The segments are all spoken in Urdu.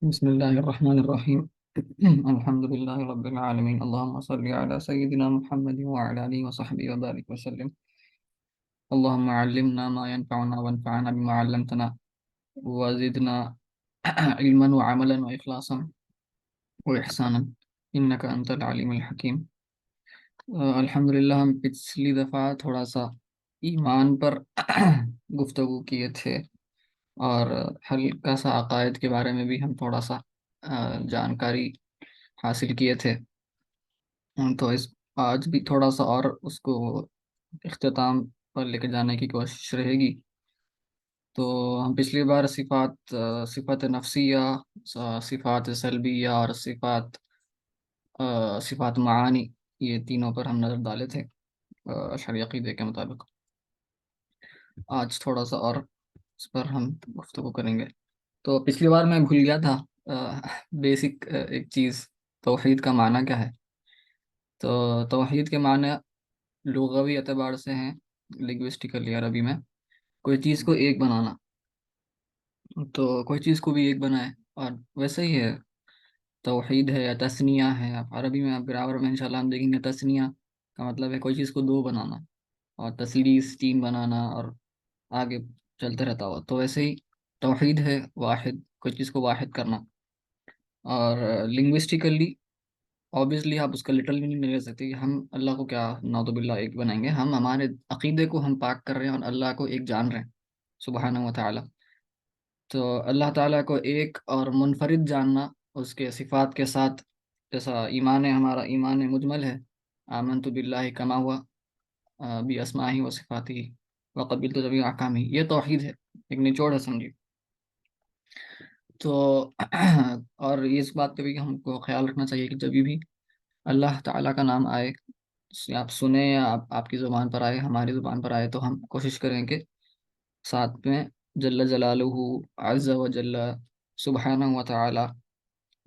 بسم الله الرحمن الرحيم. الحمد لله رب العالمين، اللهم صل على سيدنا محمد وعلى آله وصحبه وبارك وسلم. اللهم علمنا ما ينفعنا وانفعنا بما علمتنا وزدنا علما وعملا وإخلاصا وإحسانا إنك أنت العليم الحكيم. الحمد للہ ہم پچھلی دفعہ تھوڑا سا ایمان پر گفتگو کیے تھے، اور ہلکا سا عقائد کے بارے میں بھی ہم تھوڑا سا جانکاری حاصل کیے تھے. تو آج بھی تھوڑا سا اور اس کو اختتام پر لے کے جانے کی کوشش رہے گی. تو ہم پچھلی بار صفات نفسیہ، صفات سلبیہ اور صفات معانی، یہ تینوں پر ہم نظر ڈالے تھے اشعری عقیدے کے مطابق. آج تھوڑا سا اور اس پر ہم گفتگو کریں گے. تو پچھلی بار میں بھول گیا تھا بیسک ایک چیز، توحید کا معنی کیا ہے. تو توحید کے معنی لغوی اعتبار سے ہیں، لنگوسٹیکلی عربی میں کوئی چیز کو ایک بنانا. تو کوئی چیز کو بھی ایک بنائے، اور ویسے ہی ہے توحید ہے یا تثنیہ ہے. آپ عربی میں، آپ گرامر میں انشاءاللہ ہم دیکھیں گے تثنیہ کا مطلب ہے کوئی چیز کو دو بنانا، اور تثلیث تین بنانا، اور آگے چلتے رہتا ہوا. تو ویسے ہی توحید ہے واحد، کوئی چیز کو واحد کرنا. اور لنگوسٹیکلی obviously آپ اس کا لٹرل میننگ نہیں لے سکتے کہ ہم اللہ کو کیا نعوذ باللہ ایک بنائیں گے. ہم ہمارے عقیدے کو ہم پاک کر رہے ہیں اور اللہ کو ایک جان رہے ہیں سبحانہ و تعالی. تو اللہ تعالیٰ کو ایک اور منفرد جاننا اس کے صفات کے ساتھ، جیسا ایمان ہے، ہمارا ایمان مجمل ہے، آمنت باللہ کما ہوا باسماءہ و صفاتہ وقبلت جمیع احکامہ، یہ توحید ہے، ایک نچوڑ ہے سمجھیے. تو اور اس بات کا بھی ہم کو خیال رکھنا چاہیے کہ جب بھی اللہ تعالیٰ کا نام آئے، آپ سنیں یا آپ کی زبان پر آئے، ہماری زبان پر آئے، تو ہم کوشش کریں کہ ساتھ میں جل جلالہ، عز و جل، سبحانہ و تعالی،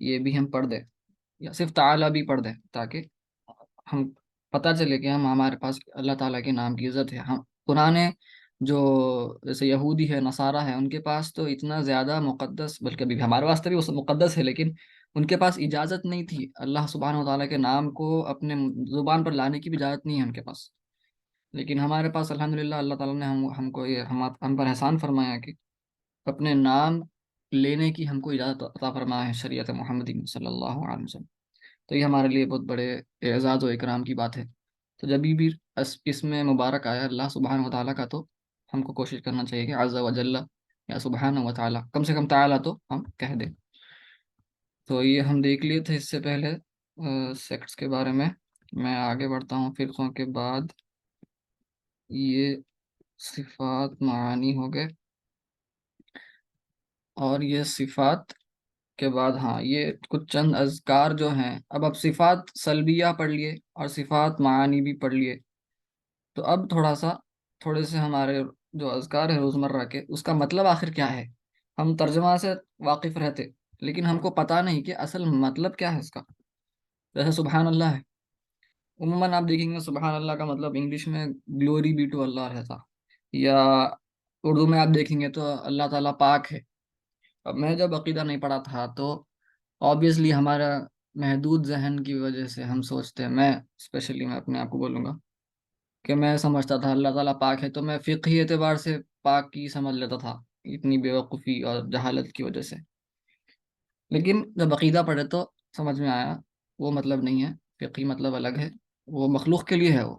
یہ بھی ہم پڑھ دیں، یا صرف تعالی بھی پڑھ دیں، تاکہ ہم پتہ چلے کہ ہمارے پاس اللہ تعالیٰ کے نام کی عزت ہے. ہم پرانے جو جیسے یہودی ہے، نصارہ ہے، ان کے پاس تو اتنا زیادہ مقدس، بلکہ ابھی ہمارے واسطے بھی وہ مقدس ہے، لیکن ان کے پاس اجازت نہیں تھی اللہ سبحانہ و تعالیٰ کے نام کو اپنے زبان پر لانے کی بھی اجازت نہیں ہے ان کے پاس. لیکن ہمارے پاس الحمدللہ اللہ تعالیٰ نے ہم کو یہ ہم پر احسان فرمایا کہ اپنے نام لینے کی ہم کو اجازت عطا فرمایا ہے شریعت محمدی صلی اللہ علیہ وسلم. تو یہ ہمارے لیے بہت بڑے اعزاز و اکرام کی بات ہے. تو جب بھی اس میں مبارک آیا اللہ سبحانہ و تعالیٰ کا، تو ہم کو کوشش کرنا چاہیے کہ عز و جل یا سبحانہ و تعالیٰ، کم سے کم تعالیٰ تو ہم کہہ دیں. تو یہ ہم دیکھ لیے تھے اس سے پہلے سیکٹس کے بارے میں. میں آگے بڑھتا ہوں. فرقوں کے بعد یہ صفات معانی ہو گئے، اور یہ صفات کے بعد ہاں یہ کچھ چند اذکار جو ہیں. اب صفات سلبیہ پڑھ لیے اور صفات معانی بھی پڑھ لیے. تو اب تھوڑے سے ہمارے جو اذکار ہیں روزمرہ کے، اس کا مطلب آخر کیا ہے. ہم ترجمہ سے واقف رہتے، لیکن ہم کو پتہ نہیں کہ اصل مطلب کیا ہے اس کا. جیسے سبحان اللہ ہے، عموماً آپ دیکھیں گے سبحان اللہ کا مطلب انگلش میں گلوری بی ٹو اللہ رہتا، یا اردو میں آپ دیکھیں گے تو اللہ تعالیٰ پاک ہے. اب میں جب عقیدہ نہیں پڑھا تھا تو obviously ہمارا محدود ذہن کی وجہ سے ہم سوچتے ہیں، میں اسپیشلی میں اپنے آپ کو بولوں گا کہ میں سمجھتا تھا اللہ تعالیٰ پاک ہے، تو میں فقہی اعتبار سے پاک کی سمجھ لیتا تھا، اتنی بیوقوفی اور جہالت کی وجہ سے. لیکن جب عقیدہ پڑھے تو سمجھ میں آیا وہ مطلب نہیں ہے، فقہی مطلب الگ ہے، وہ مخلوق کے لیے ہے. وہ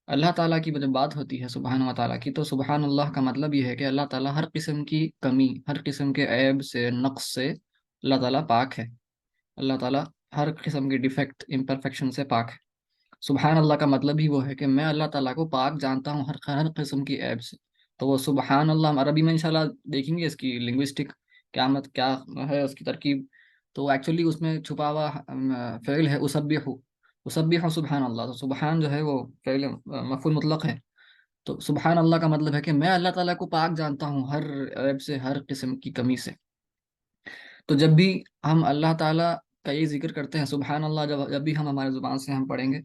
اللہ تعالیٰ کی جب بات ہوتی ہے سبحان و تعالیٰ کی، تو سبحان اللہ کا مطلب یہ ہے کہ اللہ تعالیٰ ہر قسم کی کمی، ہر قسم کے عیب سے، نقص سے اللہ تعالیٰ پاک ہے. اللہ تعالیٰ ہر قسم کی ڈیفیکٹ، امپرفیکشن سے پاک ہے. سبحان اللہ کا مطلب ہی وہ ہے کہ میں اللہ تعالیٰ کو پاک جانتا ہوں ہر قسم کی عیب سے. تو وہ سبحان اللہ ہم عربی میں انشاءاللہ دیکھیں گے اس کی لنگوسٹک کیا ہے، اس کی ترکیب. تو ایکچولی اس میں چھپا ہوا فعل ہے اسبح. اسبح سبحان اللہ، تو سبحان جو ہے وہ فعل مفعول مطلق ہے. تو سبحان اللہ کا مطلب ہے کہ میں اللہ تعالیٰ کو پاک جانتا ہوں ہر عیب سے، ہر قسم کی کمی سے. تو جب بھی ہم اللہ تعالیٰ کا یہ ذکر کرتے ہیں سبحان اللہ، جب بھی ہم ہمارے زبان سے ہم پڑھیں گے،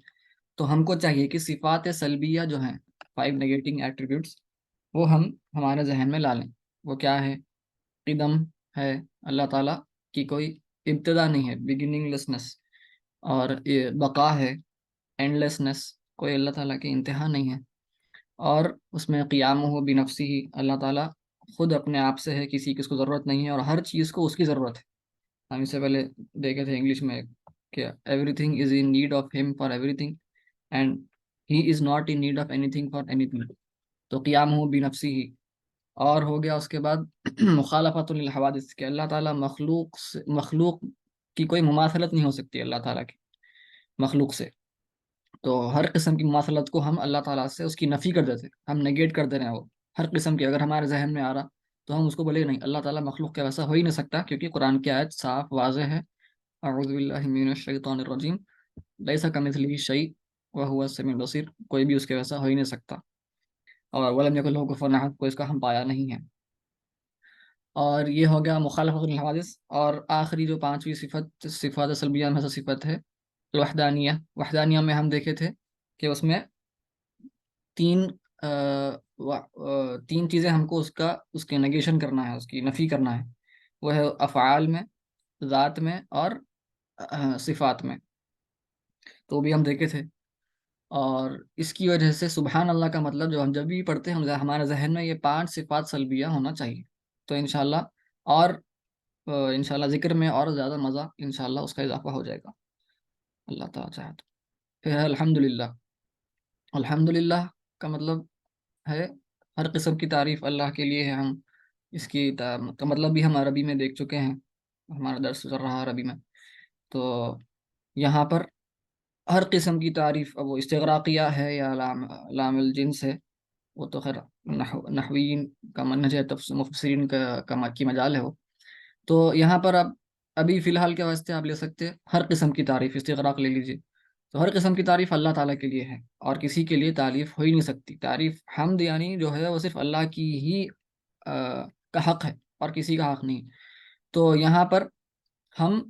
تو ہم کو چاہیے کہ صفات سلبیہ جو ہیں، 5 نیگیٹنگ ایٹریبیوٹس، وہ ہم ہمارے ذہن میں لا لیں. وہ کیا ہے؟ قدم ہے اللہ تعالیٰ کی کوئی ابتدا نہیں ہے، بگننگ لیسنس، اور یہ بقا ہے، اینڈ لیسنس، کوئی اللہ تعالیٰ کی انتہا نہیں ہے. اور اس میں قیام ہو بنفسی ہی، اللہ تعالیٰ خود اپنے آپ سے ہے، کسی کی اس کو ضرورت نہیں ہے، اور ہر چیز کو اس کی ضرورت ہے. ہم اس سے پہلے دیکھے تھے انگلش میں کہ everything is in need of him for everything and he is not in need of anything for anything. تو قیام ہو بنفسی ہی. اور ہو گیا اس کے بعد مخالفت للحوادث، کہ اللہ تعالیٰ مخلوق کی کوئی مماثلت نہیں ہو سکتی اللہ تعالیٰ کی مخلوق سے. تو ہر قسم کی مماثلت کو ہم اللہ تعالیٰ سے اس کی نفی کر دیتے، ہم نگیٹ کر دے رہے ہیں. وہ ہر قسم کی اگر ہمارے ذہن میں آ رہا تو ہم اس کو بولے نہیں، اللہ تعالیٰ مخلوق کے ویسا ہو ہی نہیں سکتا، کیونکہ قرآن کی آیت صاف واضح ہے. اعوذ باللہ من الشیطان الرجیم، لیس کمثلہ شیء وہو السمیع البصیر، کوئی بھی اس کے ویسا ہو ہی نہیں سکتا. اور ولم یکن لہ کفوا احد، کوئی اس کا ہم پایا نہیں ہے. اور یہ ہو گیا مخالفت الحوادث. اور آخری جو پانچویں صفت صفات سلبیہ میں سے صفت ہے الوحدانیہ. وحدانیہ میں ہم دیکھے تھے کہ اس میں تین تین چیزیں ہم کو اس کے نگیشن کرنا ہے، اس کی نفی کرنا ہے. وہ ہے افعال میں، ذات میں، اور صفات میں. تو بھی ہم دیکھے تھے. اور اس کی وجہ سے سبحان اللہ کا مطلب جو ہم جب بھی پڑھتے ہیں ہمارے ذہن میں یہ پانچ صفات سلبیہ ہونا چاہیے. تو انشاءاللہ اور انشاءاللہ ذکر میں اور زیادہ مزہ انشاءاللہ اس کا اضافہ ہو جائے گا اللہ تعالیٰ چاہے تو. پھر ہے الحمدللہ. الحمدللہ کا مطلب ہے ہر قسم کی تعریف اللہ کے لیے ہے. ہم اس کی کا مطلب بھی ہم عربی میں دیکھ چکے ہیں، ہمارا درس چل رہا ہے عربی میں. تو یہاں پر ہر قسم کی تعریف، اب وہ استغراقیہ ہے یا لام الجنس ہے، وہ تو خیر نحویین کا منہج ہے، مفسرین کی مجال ہے وہ. تو یہاں پر آپ ابھی فی الحال کے واسطے آپ لے سکتے ہر قسم کی تعریف، استغراق لے لیجیے. تو ہر قسم کی تعریف اللہ تعالیٰ کے لیے ہے، اور کسی کے لیے تعریف ہو ہی نہیں سکتی. تعریف حمد یعنی جو ہے وہ صرف اللہ کی ہی کا حق ہے، اور کسی کا حق نہیں. تو یہاں پر ہم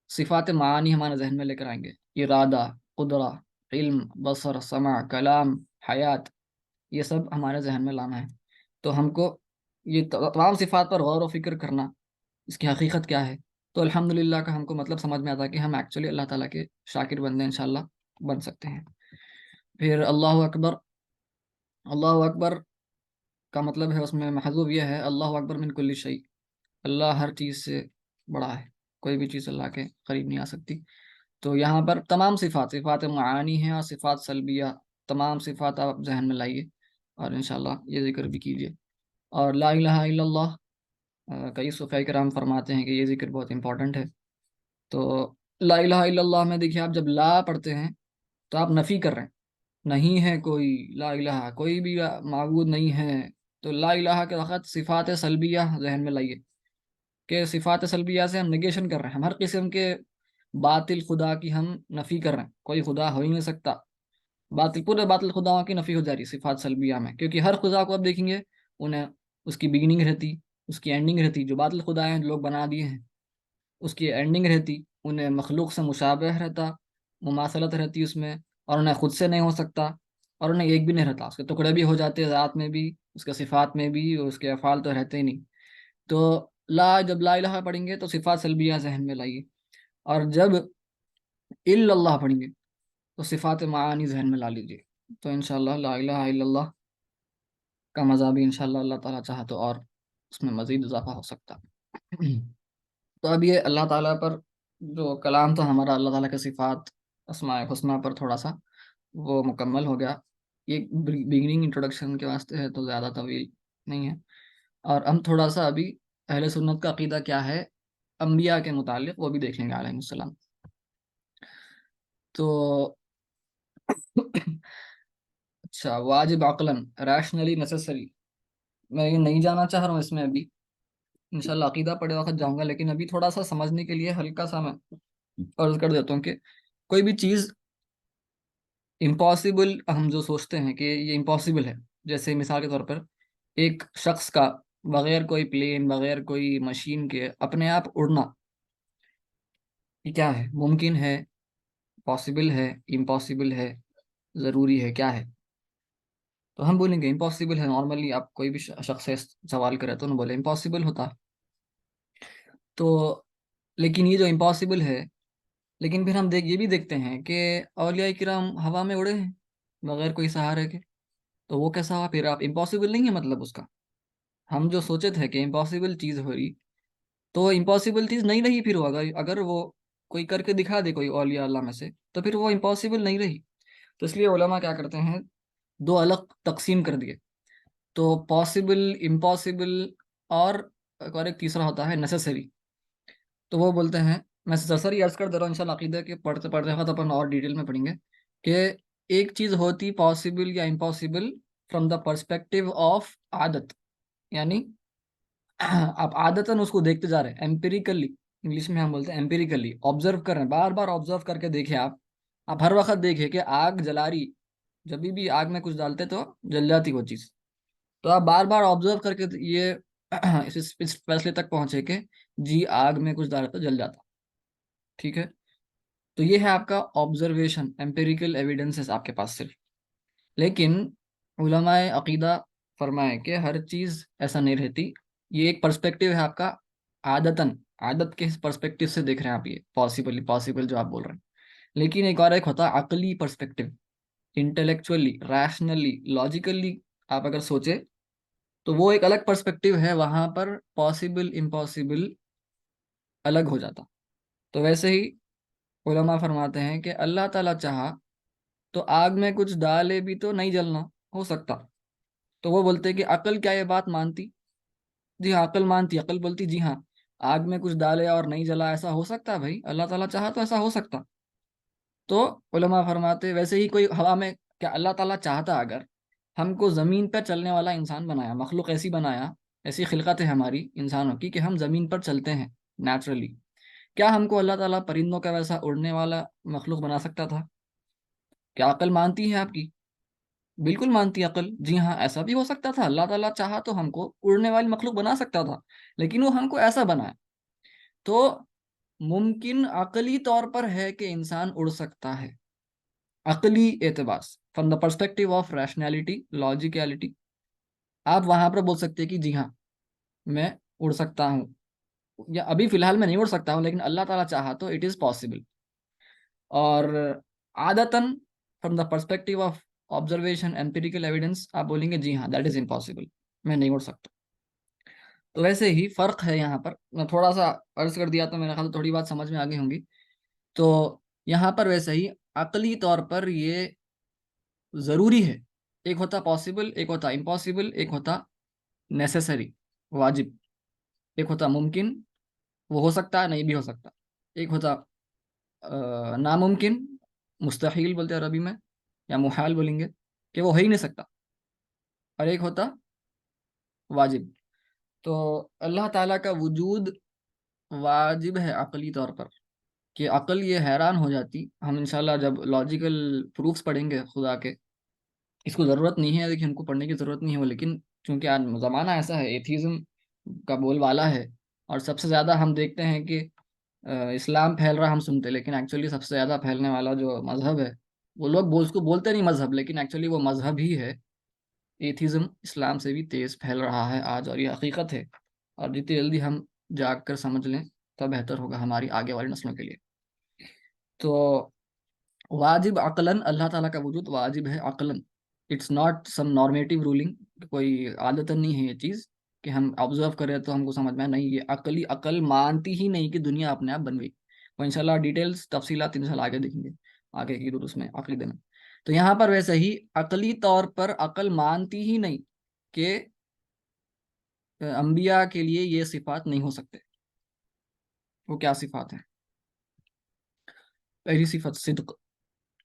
صفات معانی ہمارے ذہن میں لے کر آئیں گے، ارادہ، قدرہ، علم، بصر، سمع، کلام، حیات، یہ سب ہمارے ذہن میں لانا ہے. تو ہم کو یہ تمام صفات پر غور و فکر کرنا، اس کی حقیقت کیا ہے. تو الحمدللہ کا ہم کو مطلب سمجھ میں آتا ہے کہ ہم ایکچولی اللہ تعالیٰ کے شاکر بندے انشاءاللہ بن سکتے ہیں. پھر اللہ اکبر. اللہ اکبر کا مطلب ہے، اس میں محذوف یہ ہے اللہ اکبر من کل شیء، اللہ ہر چیز سے بڑا ہے، کوئی بھی چیز اللہ کے قریب نہیں آ سکتی. تو یہاں پر تمام صفات معانی ہیں، اور صفات سلبیہ، تمام صفات آپ ذہن میں لائیے، اور انشاءاللہ یہ ذکر بھی کیجیے. اور لا الہ الا اللہ، کئی صوفیہ کرام فرماتے ہیں کہ یہ ذکر بہت امپورٹنٹ ہے. تو لا الہ الا اللہ میں دیکھیے، آپ جب لا پڑھتے ہیں تو آپ نفی کر رہے ہیں، نہیں ہے کوئی لا الہ، کوئی بھی معبود نہیں ہے. تو لا الہ کے وقت صفات سلبیہ ذہن میں لائیے، کہ صفات سلبیہ سے ہم نگیشن کر رہے ہیں، ہم ہر قسم کے باطل خدا کی ہم نفی کر رہے ہیں. کوئی خدا ہو ہی نہیں سکتا، پورے باطل خداؤں کی نفی ہو جا رہی ہے صفات سلبیہ میں. کیونکہ ہر خدا کو آپ دیکھیں گے، انہیں اس کی بگننگ رہتی، اس کی اینڈنگ رہتی. جو باطل خدا ہیں لوگ بنا دیے ہیں، اس کی اینڈنگ رہتی، انہیں مخلوق سے مشابہ رہتا، مماثلت رہتی اس میں، اور انہیں خود سے نہیں ہو سکتا، اور انہیں ایک بھی نہیں رہتا. اس کے ٹکڑے بھی ہو جاتے ذات میں بھی، اس کے صفات میں بھی، اور اس کے افعال تو رہتے ہی نہیں. تو جب لا الہ پڑھیں گے تو صفات سلبیہ ذہن میں لائیے، اور جب الا اللہ پڑھیں گے تو صفات معانی ذہن میں لا لیجیے. تو انشاءاللہ لا الہ الا اللہ کا مزہ بھی انشاءاللہ اللہ تعالیٰ چاہا تو اور اس میں مزید اضافہ ہو سکتا. تو اب یہ اللہ تعالیٰ پر جو کلام تھا ہمارا، اللہ تعالیٰ کے صفات اسماء حسنہ پر تھوڑا سا وہ مکمل ہو گیا. یہ بگننگ انٹروڈکشن کے واسطے ہے، تو زیادہ طویل نہیں ہے. اور ہم تھوڑا سا ابھی اہل سنت کا عقیدہ کیا ہے انبیاء کے متعلق وہ بھی دیکھ لیں گے علیہ السلام. تو اچھا، واجب عقلاً، ریشنلی نیسیسری، میں یہ نہیں جانا چاہ رہا ہوں اس میں ابھی، انشاءاللہ عقیدہ پڑھے وقت جاؤں گا. لیکن ابھی تھوڑا سا سمجھنے کے لیے ہلکا سا میں عرض کر دیتا ہوں کہ کوئی بھی چیز امپاسبل ہم جو سوچتے ہیں کہ یہ امپاسبل ہے، جیسے مثال کے طور پر ایک شخص کا بغیر کوئی پلین، بغیر کوئی مشین کے اپنے آپ اڑنا، یہ کیا ہے؟ ممکن ہے، پاسبل ہے، امپاسبل ہے، ضروری ہے، کیا ہے؟ تو ہم بولیں گے امپاسبل ہے. نارملی آپ کوئی بھی شخص سے سوال کرے تو نہ بولے امپاسبل ہوتا. تو لیکن یہ جو امپاسبل ہے، لیکن پھر ہم یہ بھی دیکھتے ہیں کہ اولیاء کرام ہوا میں اڑے ہیں بغیر کوئی سہارے کے، تو وہ کیسا ہوا پھر؟ آپ امپاسبل نہیں ہے مطلب اس کا، ہم جو سوچے تھے کہ امپاسبل چیز ہو رہی، تو امپاسبل چیز نہیں رہی پھر وہ، اگر وہ کوئی کر کے دکھا دے کوئی اولیاء اللہ میں سے، تو پھر وہ امپاسبل نہیں رہی۔ تو اس لیے علماء کیا کرتے ہیں، دو الگ تقسیم کر دیے، تو پاسبل، امپاسبل، اور ایک تیسرا ہوتا ہے نیسیسری۔ تو وہ بولتے ہیں، میں سرسری عرض کر دے رہا ہوں، انشاءاللہ عقیدہ کے پڑھتے پڑھتے وقت اپن اور ڈیٹیل میں پڑھیں گے کہ ایک چیز ہوتی پاسبل یا impossible from the perspective of عادت، یعنی آپ عادتاً اس کو دیکھتے جا رہے ہیں، ایمپیریکلی انگلش میں ہم بولتے ہیں ایمپیریکلی، آبزرو کر رہے ہیں، بار بار آبزرو کر کے دیکھیں آپ ہر وقت دیکھیں کہ آگ جلا رہی، جب بھی آگ میں کچھ ڈالتے تو جل جاتی وہ چیز، تو آپ بار بار آبزرو کر کے یہ اس فیصلے تک پہنچے کہ جی آگ میں کچھ ڈالتا تو جل جاتا، ٹھیک ہے؟ تو یہ ہے آپ کا آبزرویشن، ایمپیریکل ایویڈنسز آپ کے پاس صرف۔ لیکن علماء عقیدہ فرمائے کہ ہر چیز ایسا نہیں رہتی، یہ ایک پرسپیکٹیو ہے آپ کا، عادتاً عادت کے پرسپیکٹیو سے دیکھ رہے ہیں آپ، یہ پاسبل جو آپ بول رہے ہیں۔ لیکن ایک ہوتا ہے عقلی پرسپیکٹیو، انٹلیکچولی، ریشنلی، لاجیکلی آپ اگر سوچے تو وہ ایک الگ پرسپیکٹیو ہے، وہاں پر پاسبل امپاسبل الگ ہو جاتا۔ تو ویسے ہی علماء فرماتے ہیں کہ اللہ تعالیٰ چاہا تو آگ میں کچھ ڈالے بھی تو نہیں جلنا ہو سکتا، تو وہ بولتے کہ عقل کیا یہ بات مانتی؟ جی ہاں عقل مانتی، عقل بولتی جی ہاں آگ میں کچھ ڈالے اور نہیں جلا، ایسا ہو سکتا ہے بھائی، اللہ تعالیٰ چاہا تو ایسا ہو سکتا۔ تو علماء فرماتے ویسے ہی کوئی ہوا میں، کیا اللہ تعالیٰ چاہتا اگر ہم کو زمین پر چلنے والا انسان بنایا، مخلوق ایسی بنایا، ایسی خلقت ہے ہماری انسانوں کی کہ ہم زمین پر چلتے ہیں نیچرلی، کیا ہم کو اللہ تعالیٰ پرندوں کا ویسا اڑنے والا مخلوق بنا سکتا تھا؟ کیا عقل مانتی ہے آپ کی؟ بالکل مانتی ہے عقل، جی ہاں ایسا بھی ہو سکتا تھا، اللہ تعالیٰ چاہا تو ہم کو اڑنے والی مخلوق بنا سکتا تھا، لیکن وہ ہم کو ایسا بنایا۔ تو ممکن عقلی طور پر ہے کہ انسان اڑ سکتا ہے، عقلی اعتبار سے، from the perspective of rationality, logicality, آپ وہاں پر بول سکتے ہیں کہ جی ہاں میں اڑ سکتا ہوں، یا ابھی فی الحال میں نہیں اڑ سکتا ہوں لیکن اللہ تعالیٰ چاہا تو اٹ از پاسبل۔ اور عادتاً from the perspective of observation, empirical evidence, آپ بولیں گے جی ہاں دیٹ از امپاسبل، میں نہیں اڑ سکتا۔ تو ویسے ہی فرق ہے یہاں پر، میں تھوڑا سا عرض کر دیا تو میرا خیال تھوڑی بات سمجھ میں آگے ہوں گی۔ تو یہاں پر ویسے ہی عقلی طور پر یہ ضروری ہے، ایک ہوتا پاسبل، ایک ہوتا امپاسبل، ایک ہوتا نیسیسری، واجب، ایک ہوتا ممکن، وہ ہو سکتا ہے نہیں بھی ہو سکتا، ایک ہوتا ناممکن، مستحیل بولتے ہیں عربی میں، یا محال بولیں گے کہ وہ ہو ہی نہیں سکتا، اور ایک ہوتا واجب۔ تو اللہ تعالیٰ کا وجود واجب ہے عقلی طور پر، کہ عقل یہ حیران ہو جاتی، ہم انشاءاللہ جب لاجیکل پروفس پڑھیں گے خدا کے، اس کو ضرورت نہیں ہے، لیکن ہم کو پڑھنے کی ضرورت نہیں ہے وہ، لیکن چونکہ آج زمانہ ایسا ہے، ایتھیزم کا بول بالا ہے، اور سب سے زیادہ ہم دیکھتے ہیں کہ اسلام پھیل رہا ہم سنتے، لیکن ایکچولی سب سے زیادہ پھیلنے والا جو مذہب ہے، وہ لوگ اس کو بولتے نہیں مذہب، لیکن ایکچولی وہ مذہب ہی ہے، ایتھیزم اسلام سے بھی تیز پھیل رہا ہے آج، اور یہ حقیقت ہے، اور جتنی جلدی ہم جاگ کر سمجھ لیں تب بہتر ہوگا ہماری آگے والی نسلوں کے لیے۔ تو واجب عقلاً، اللہ تعالیٰ کا وجود واجب ہے عقلاً، اٹس ناٹ سم نارمیٹیو رولنگ، کوئی عادتاً نہیں ہے یہ چیز کہ ہم آبزرو کریں تو ہم کو سمجھ میں آئے، نہیں، یہ عقل مانتی ہی نہیں کہ دنیا اپنے آپ بن گئی۔ وہ انشاءاللہ ڈیٹیلز تفصیلات انشاءاللہ آگے دیکھیں گے، آگے کی دروس میں عقیدے میں۔ تو یہاں پر ویسے ہی عقلی طور پر عقل مانتی ہی نہیں کہ انبیاء کے لیے یہ صفات نہیں ہو سکتے۔ وہ کیا صفات ہیں؟ پہلی صفت صدق،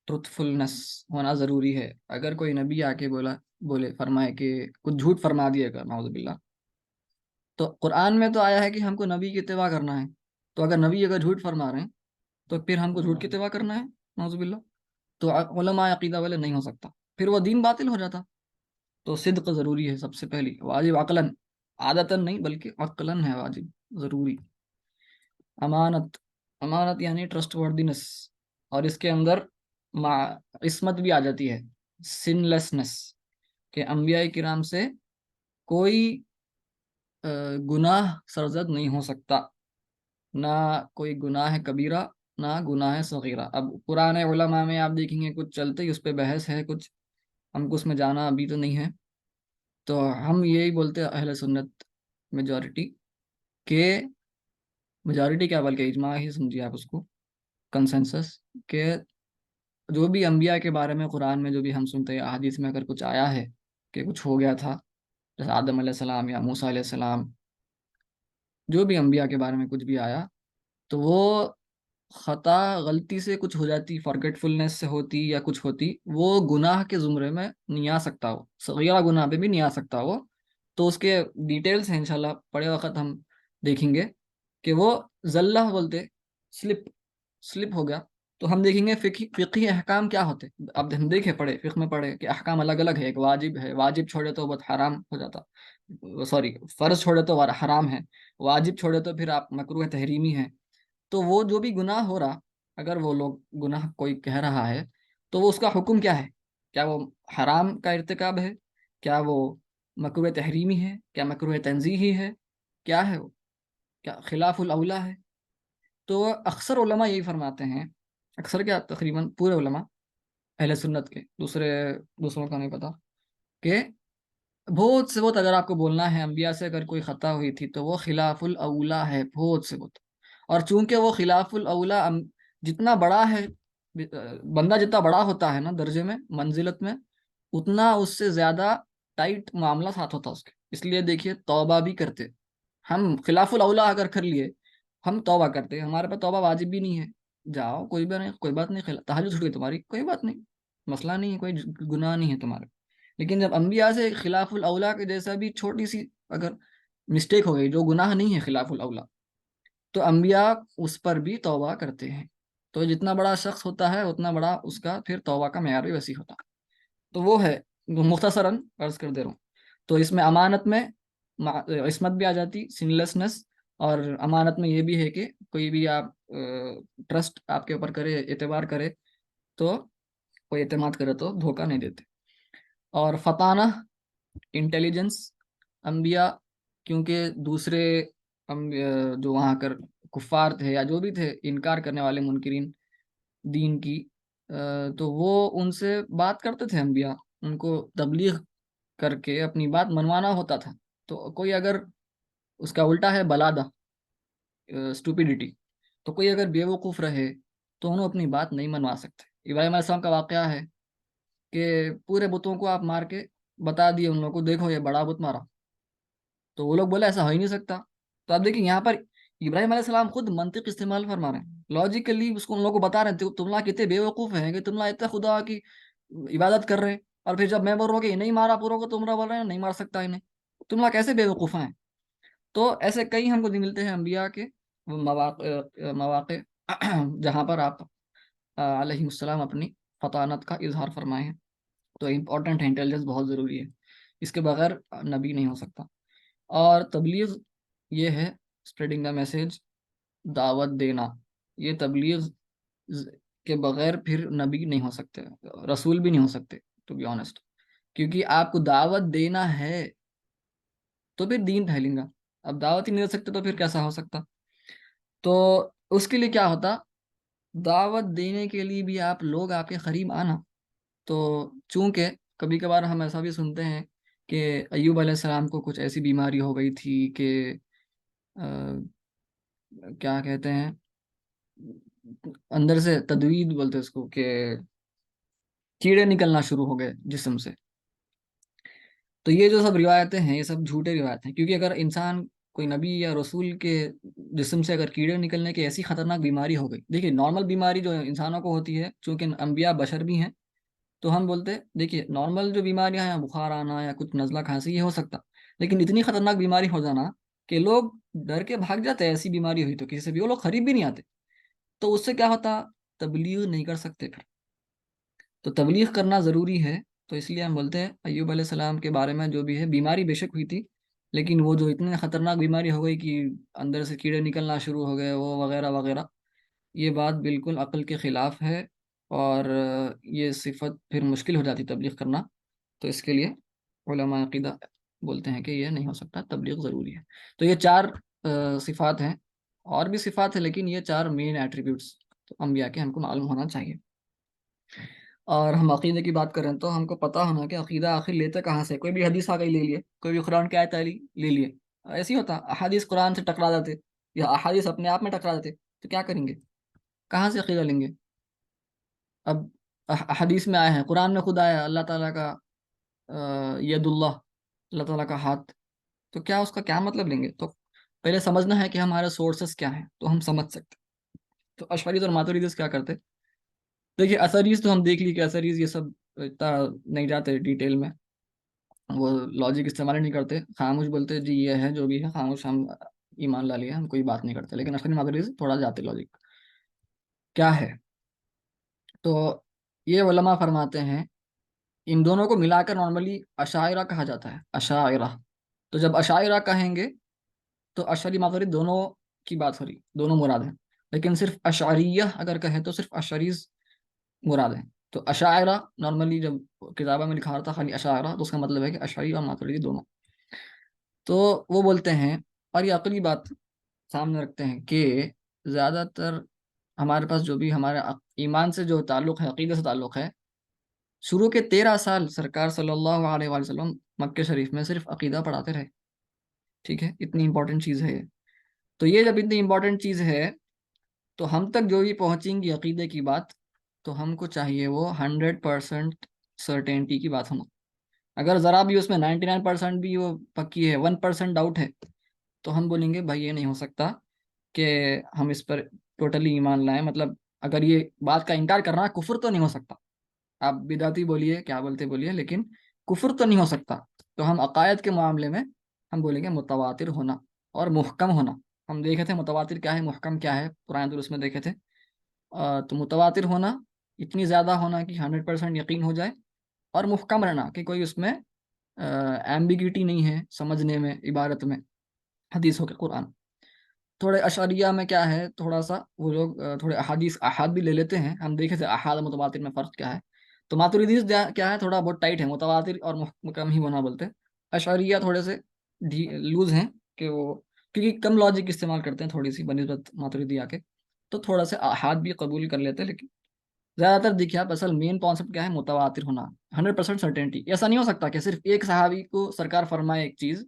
ٹروتھفلنس ہونا ضروری ہے۔ اگر کوئی نبی آ کے بولے فرمائے کہ کچھ جھوٹ فرما دیے گا نعوذ باللہ، تو قرآن میں تو آیا ہے کہ ہم کو نبی کی اتباع کرنا ہے، تو اگر نبی اگر جھوٹ فرما رہے ہیں تو پھر ہم کو جھوٹ کی اتباع کرنا ہے نعوذ باللہ، تو علماء عقیدہ والے نہیں ہو سکتا، پھر وہ دین باطل ہو جاتا۔ تو صدق ضروری ہے سب سے پہلی، واجب عقلاً، عادتاً نہیں بلکہ عقلاً ہے واجب ضروری۔ امانت، امانت یعنی ٹرسٹ وردینس، اور اس کے اندر عصمت بھی آ جاتی ہے، سن لیسنس، کہ انبیاء کرام سے کوئی گناہ سرزد نہیں ہو سکتا۔ نہ کوئی گناہ کبیرہ نہ گناہ صغیرہ۔ اب پرانے علماء میں آپ دیکھیں گے کچھ چلتے ہی اس پہ بحث ہے، کچھ ہم کو اس میں جانا ابھی تو نہیں ہے۔ تو ہم یہی بولتے ہیں اہل سنت میجورٹی، کہ میجورٹی کیا بلکہ اجماع ہی سمجھیے آپ اس کو، کنسنسس، کہ جو بھی انبیاء کے بارے میں قرآن میں جو بھی ہم سنتے ہیں، احادیث میں اگر کچھ آیا ہے کہ کچھ ہو گیا تھا، جیسے آدم علیہ السلام یا موسیٰ علیہ السلام، جو بھی انبیاء کے بارے میں کچھ بھی آیا، تو وہ خطا غلطی سے کچھ ہو جاتی، فارگیٹفلنس سے ہوتی یا کچھ ہوتی، وہ گناہ کے زمرے میں نہیں آ سکتا، وہ صغیرہ گناہ پہ بھی نہیں آ سکتا وہ۔ تو اس کے ڈیٹیلز ہیں انشاءاللہ پڑے وقت ہم دیکھیں گے کہ وہ زلہ بولتے، سلپ، سلپ ہو گیا، تو ہم دیکھیں گے فقہی احکام کیا ہوتے۔ اب ہم دیکھیں پڑھے فقہ میں پڑھے کہ احکام الگ الگ ہے، ایک واجب ہے، واجب چھوڑے تو بہت حرام ہو جاتا، سوری فرض چھوڑے تو حرام ہے، واجب چھوڑے تو پھر آپ مکروہ تحریمی ہے۔ تو وہ جو بھی گناہ ہو رہا، اگر وہ لوگ گناہ کوئی کہہ رہا ہے، تو وہ اس کا حکم کیا ہے؟ کیا وہ حرام کا ارتکاب ہے؟ کیا وہ مکروہ تحریمی ہے؟ کیا مکروہ تنزیہی ہے؟ کیا ہے وہ؟ کیا خلاف الاولا ہے؟ تو اکثر علماء یہی فرماتے ہیں، اکثر کیا تقریباً پورے علماء اہل سنت کے، دوسروں کا نہیں پتا، کہ بہت سے بہت اگر آپ کو بولنا ہے انبیاء سے اگر کوئی خطا ہوئی تھی تو وہ خلاف الاولا ہے، بہت سے بہت۔ اور چونکہ وہ خلاف الاولا جتنا بڑا ہے، بندہ جتنا بڑا ہوتا ہے نا درجے میں، منزلت میں، اتنا اس سے زیادہ ٹائٹ معاملہ ساتھ ہوتا اس کے، اس لیے دیکھیے توبہ بھی کرتے ہم، خلاف الاولا اگر کر لیے ہم توبہ کرتے، ہمارے پاس توبہ واجب بھی نہیں ہے، جاؤ کوئی بھی نہیں، کوئی بات نہیں، تہجد چھوٹ گئی تمہاری، کوئی بات نہیں، مسئلہ نہیں ہے، کوئی گناہ نہیں ہے تمہارے۔ لیکن جب انبیاء سے خلاف الاولا کے جیسا بھی چھوٹی سی اگر مسٹیک ہو گئی جو گناہ نہیں ہے خلاف الاولا، تو انبیاء اس پر بھی توبہ کرتے ہیں۔ تو جتنا بڑا شخص ہوتا ہے اتنا بڑا اس کا پھر توبہ کا معیار بھی وسیع ہوتا ہے۔ تو وہ ہے، مختصراً عرض کر دے رہا ہوں۔ تو اس میں امانت میں عصمت بھی آ جاتی، سنلیسنس، اور امانت میں یہ بھی ہے کہ کوئی بھی آپ ٹرسٹ آپ کے اوپر کرے، اعتبار کرے، تو کوئی اعتماد کرے تو دھوکہ نہیں دیتے۔ اور فطانہ، انٹیلیجنس، انبیاء کیونکہ دوسرے جو وہاں کر کفار تھے یا جو بھی تھے انکار کرنے والے منکرین دین کی، تو وہ ان سے بات کرتے تھے انبیاء، ان کو تبلیغ کر کے اپنی بات منوانا ہوتا تھا۔ تو کوئی اگر اس کا الٹا ہے بلادہ، اسٹوپیڈیٹی، تو کوئی اگر بے وقوف رہے تو انہوں اپنی بات نہیں منوا سکتے۔ ابراہیم علیہ السلام کا واقعہ ہے کہ پورے بتوں کو آپ مار کے بتا دیے ان لوگوں کو، دیکھو یہ بڑا بت مارا، تو وہ لوگ بولے ایسا ہو ہی نہیں سکتا۔ تو آپ دیکھیں یہاں پر ابراہیم علیہ السلام خود منطق استعمال فرما رہے ہیں، لاجیکلی اس کو ان لوگوں کو بتا رہے ہیں، تم لوگ کتنے بے وقوف ہیں کہ تم لوگ اتنا خدا کی عبادت کر رہے ہیں، اور پھر جب میں بول رہا ہوں کہ یہ نہیں مارا پوروں کو، تم لوگ بول رہے ہیں نہیں مار سکتا انہیں، تم لوگ کیسے بے وقوف ہیں؟ تو ایسے کئی ہم کو ملتے ہیں انبیاء کے مواقع جہاں پر آپ علیہ السلام اپنی فطانت کا اظہار فرمائے ہیں۔ تو امپورٹنٹ ہے، انٹیلیجنس بہت ضروری ہے، اس کے بغیر نبی نہیں ہو سکتا۔ اور تبلیغ یہ ہے اسپریڈنگ دا میسج، دعوت دینا، یہ تبلیغ کے بغیر پھر نبی نہیں ہو سکتے، رسول بھی نہیں ہو سکتے، ٹو بی آنےسٹ، کیونکہ آپ کو دعوت دینا ہے تو پھر دین پھیلیں گا، اب دعوت ہی نہیں دے سکتے تو پھر کیسا ہو سکتا؟ تو اس کے لیے کیا ہوتا، دعوت دینے کے لیے بھی آپ لوگ آپ کے قریب آنا۔ تو چونکہ کبھی کبھار ہم ایسا بھی سنتے ہیں کہ ایوب علیہ السلام کو کچھ ایسی بیماری ہو گئی تھی کہ کیا کہتے ہیں، اندر سے تدوید بولتے اس کو، کہ کیڑے نکلنا شروع ہو گئے جسم سے۔ تو یہ جو سب روایتیں ہیں یہ سب جھوٹے روایت ہیں، کیونکہ اگر انسان کوئی نبی یا رسول کے جسم سے اگر کیڑے نکلنے کی ایسی خطرناک بیماری ہو گئی، دیکھیے نارمل بیماری جو انسانوں کو ہوتی ہے، چونکہ انبیاء بشر بھی ہیں، تو ہم بولتے دیکھیے نارمل جو بیماریاں ہیں، بخار آنا یا کچھ نزلہ کھانسی، یہ ہو سکتا، لیکن اتنی خطرناک بیماری ہو جانا کہ لوگ ڈر کے بھاگ جاتے ہیں، ایسی بیماری ہوئی تو کسی سے بھی وہ لوگ قریب بھی نہیں آتے، تو اس سے کیا ہوتا، تبلیغ نہیں کر سکتے پھر۔ تو تبلیغ کرنا ضروری ہے، تو اس لیے ہم بولتے ہیں ایوب علیہ السلام کے بارے میں جو بھی ہے، بیماری بے شک ہوئی تھی، لیکن وہ جو اتنی خطرناک بیماری ہو گئی کہ اندر سے کیڑے نکلنا شروع ہو گئے وہ وغیرہ وغیرہ، یہ بات بالکل عقل کے خلاف ہے، اور یہ صفت پھر مشکل ہو جاتی تبلیغ کرنا۔ تو اس کے لیے علماء عقیدہ بولتے ہیں کہ یہ نہیں ہو سکتا، تبلیغ ضروری ہے۔ تو یہ چار صفات ہیں اور بھی صفات ہے لیکن یہ 4 مین ایٹریبیوٹس تو انبیاء کے ہم کو معلوم ہونا چاہیے۔ اور ہم عقیدے کی بات کریں تو ہم کو پتہ ہونا کہ عقیدہ آخر لیتے کہاں سے، کوئی بھی حدیث آ گئی لے لیے، کوئی بھی قرآن کی آیت آئی لے لیے، ایسے ہی ہوتا، احادیث قرآن سے ٹکرا جاتے یا احادیث اپنے آپ میں ٹکرا جاتے تو کیا کریں گے، کہاں سے عقیدہ لیں گے؟ اب حدیث میں آیا ہے، قرآن میں خود آیا ہے اللہ تعالیٰ کا ید اللہ، اللہ تعالیٰ کا ہاتھ، تو کیا اس کا کیا مطلب لیں گے؟ تو پہلے سمجھنا ہے کہ ہمارے سورسز کیا ہیں تو ہم سمجھ سکتے۔ تو اشعریز اور ماتریدیز کیا کرتے؟ دیکھیے اثریز تو ہم دیکھ لی کہ اثریز یہ سب اتنا نہیں جاتے ڈیٹیل میں، وہ لاجک استعمال ہی نہیں کرتے، خاموش بولتے جی یہ ہے جو بھی ہے، خاموش ہم ایمان لا لیا، ہم کوئی بات نہیں کرتے۔ لیکن اشعری ماتریدیز تھوڑا جاتے لاجک کیا ہے۔ تو یہ علماء فرماتے ہیں ان دونوں کو ملا کر نارملی اشاعرہ کہا جاتا ہے، اشاعرہ۔ تو جب اشاعرہ کہیں گے تو اشعری ماترید دونوں کی بات ہو رہی، دونوں مراد ہیں، لیکن صرف اشعریہ اگر کہیں تو صرف اشعریز مراد ہیں۔ تو اشاعرہ نارملی جب کتابوں میں لکھا رہا تھا خالی اشاعرہ تو اس کا مطلب ہے کہ اشعری اور ماتریدی دونوں۔ تو وہ بولتے ہیں، اور یہ عقلی بات سامنے رکھتے ہیں کہ زیادہ تر ہمارے پاس جو بھی ہمارے ایمان سے جو تعلق ہے، عقیدے سے تعلق ہے، شروع کے 13 سال سرکار صلی اللہ علیہ وآلہ وسلم مکہ شریف میں صرف عقیدہ پڑھاتے رہے، ٹھیک ہے، اتنی امپورٹنٹ چیز ہے یہ۔ تو یہ جب اتنی امپورٹنٹ چیز ہے تو ہم تک جو بھی پہنچیں گی عقیدے کی بات، تو ہم کو چاہیے وہ 100% سرٹینٹی کی بات ہونا۔ اگر ذرا بھی اس میں 99% بھی وہ پکی ہے، 1% ڈاؤٹ ہے، تو ہم بولیں گے بھائی یہ نہیں ہو سکتا کہ ہم اس پر ٹوٹلی ایمان لائیں، مطلب اگر یہ بات کا انکار کرنا کفر تو نہیں ہو سکتا، آپ بدعتی بولیے کیا بولتے بولیے، لیکن کفر تو نہیں ہو سکتا۔ تو ہم عقائد کے معاملے میں ہم بولیں گے متواتر ہونا اور محکم ہونا۔ ہم دیکھے تھے متواتر کیا ہے، محکم کیا ہے، قرآن درست میں دیکھے تھے۔ تو متواتر ہونا اتنی زیادہ ہونا کہ 100% یقین ہو جائے، اور محکم رہنا کہ کوئی اس میں ایمبیگیٹی نہیں ہے سمجھنے میں، عبارت میں، حدیث ہو کے قرآن۔ تھوڑے اشعریہ میں کیا ہے، تھوڑا سا وہ لوگ تھوڑے احادیث احاد بھی لے لیتے ہیں، ہم دیکھے تھے احاد اور متواتر میں فرق کیا ہے۔ تو ماتریدیز کیا ہے، تھوڑا بہت ٹائٹ ہے، متواتر اور محکم ہی ہونا بولتے ہیں۔ اشعریہ تھوڑے سے لوز ہیں کہ وہ کیونکہ کم لاجک استعمال کرتے ہیں تھوڑی سی بنسبت ماتریدیہ کے، تو تھوڑا سا احاد بھی قبول کر لیتے ہیں، لیکن زیادہ تر دیکھیے آپ اصل مین کانسیپٹ کیا ہے، متواتر ہونا، 100% سرٹینٹی۔ ایسا نہیں ہو سکتا کہ صرف ایک صحابی کو سرکار فرمائے ایک چیز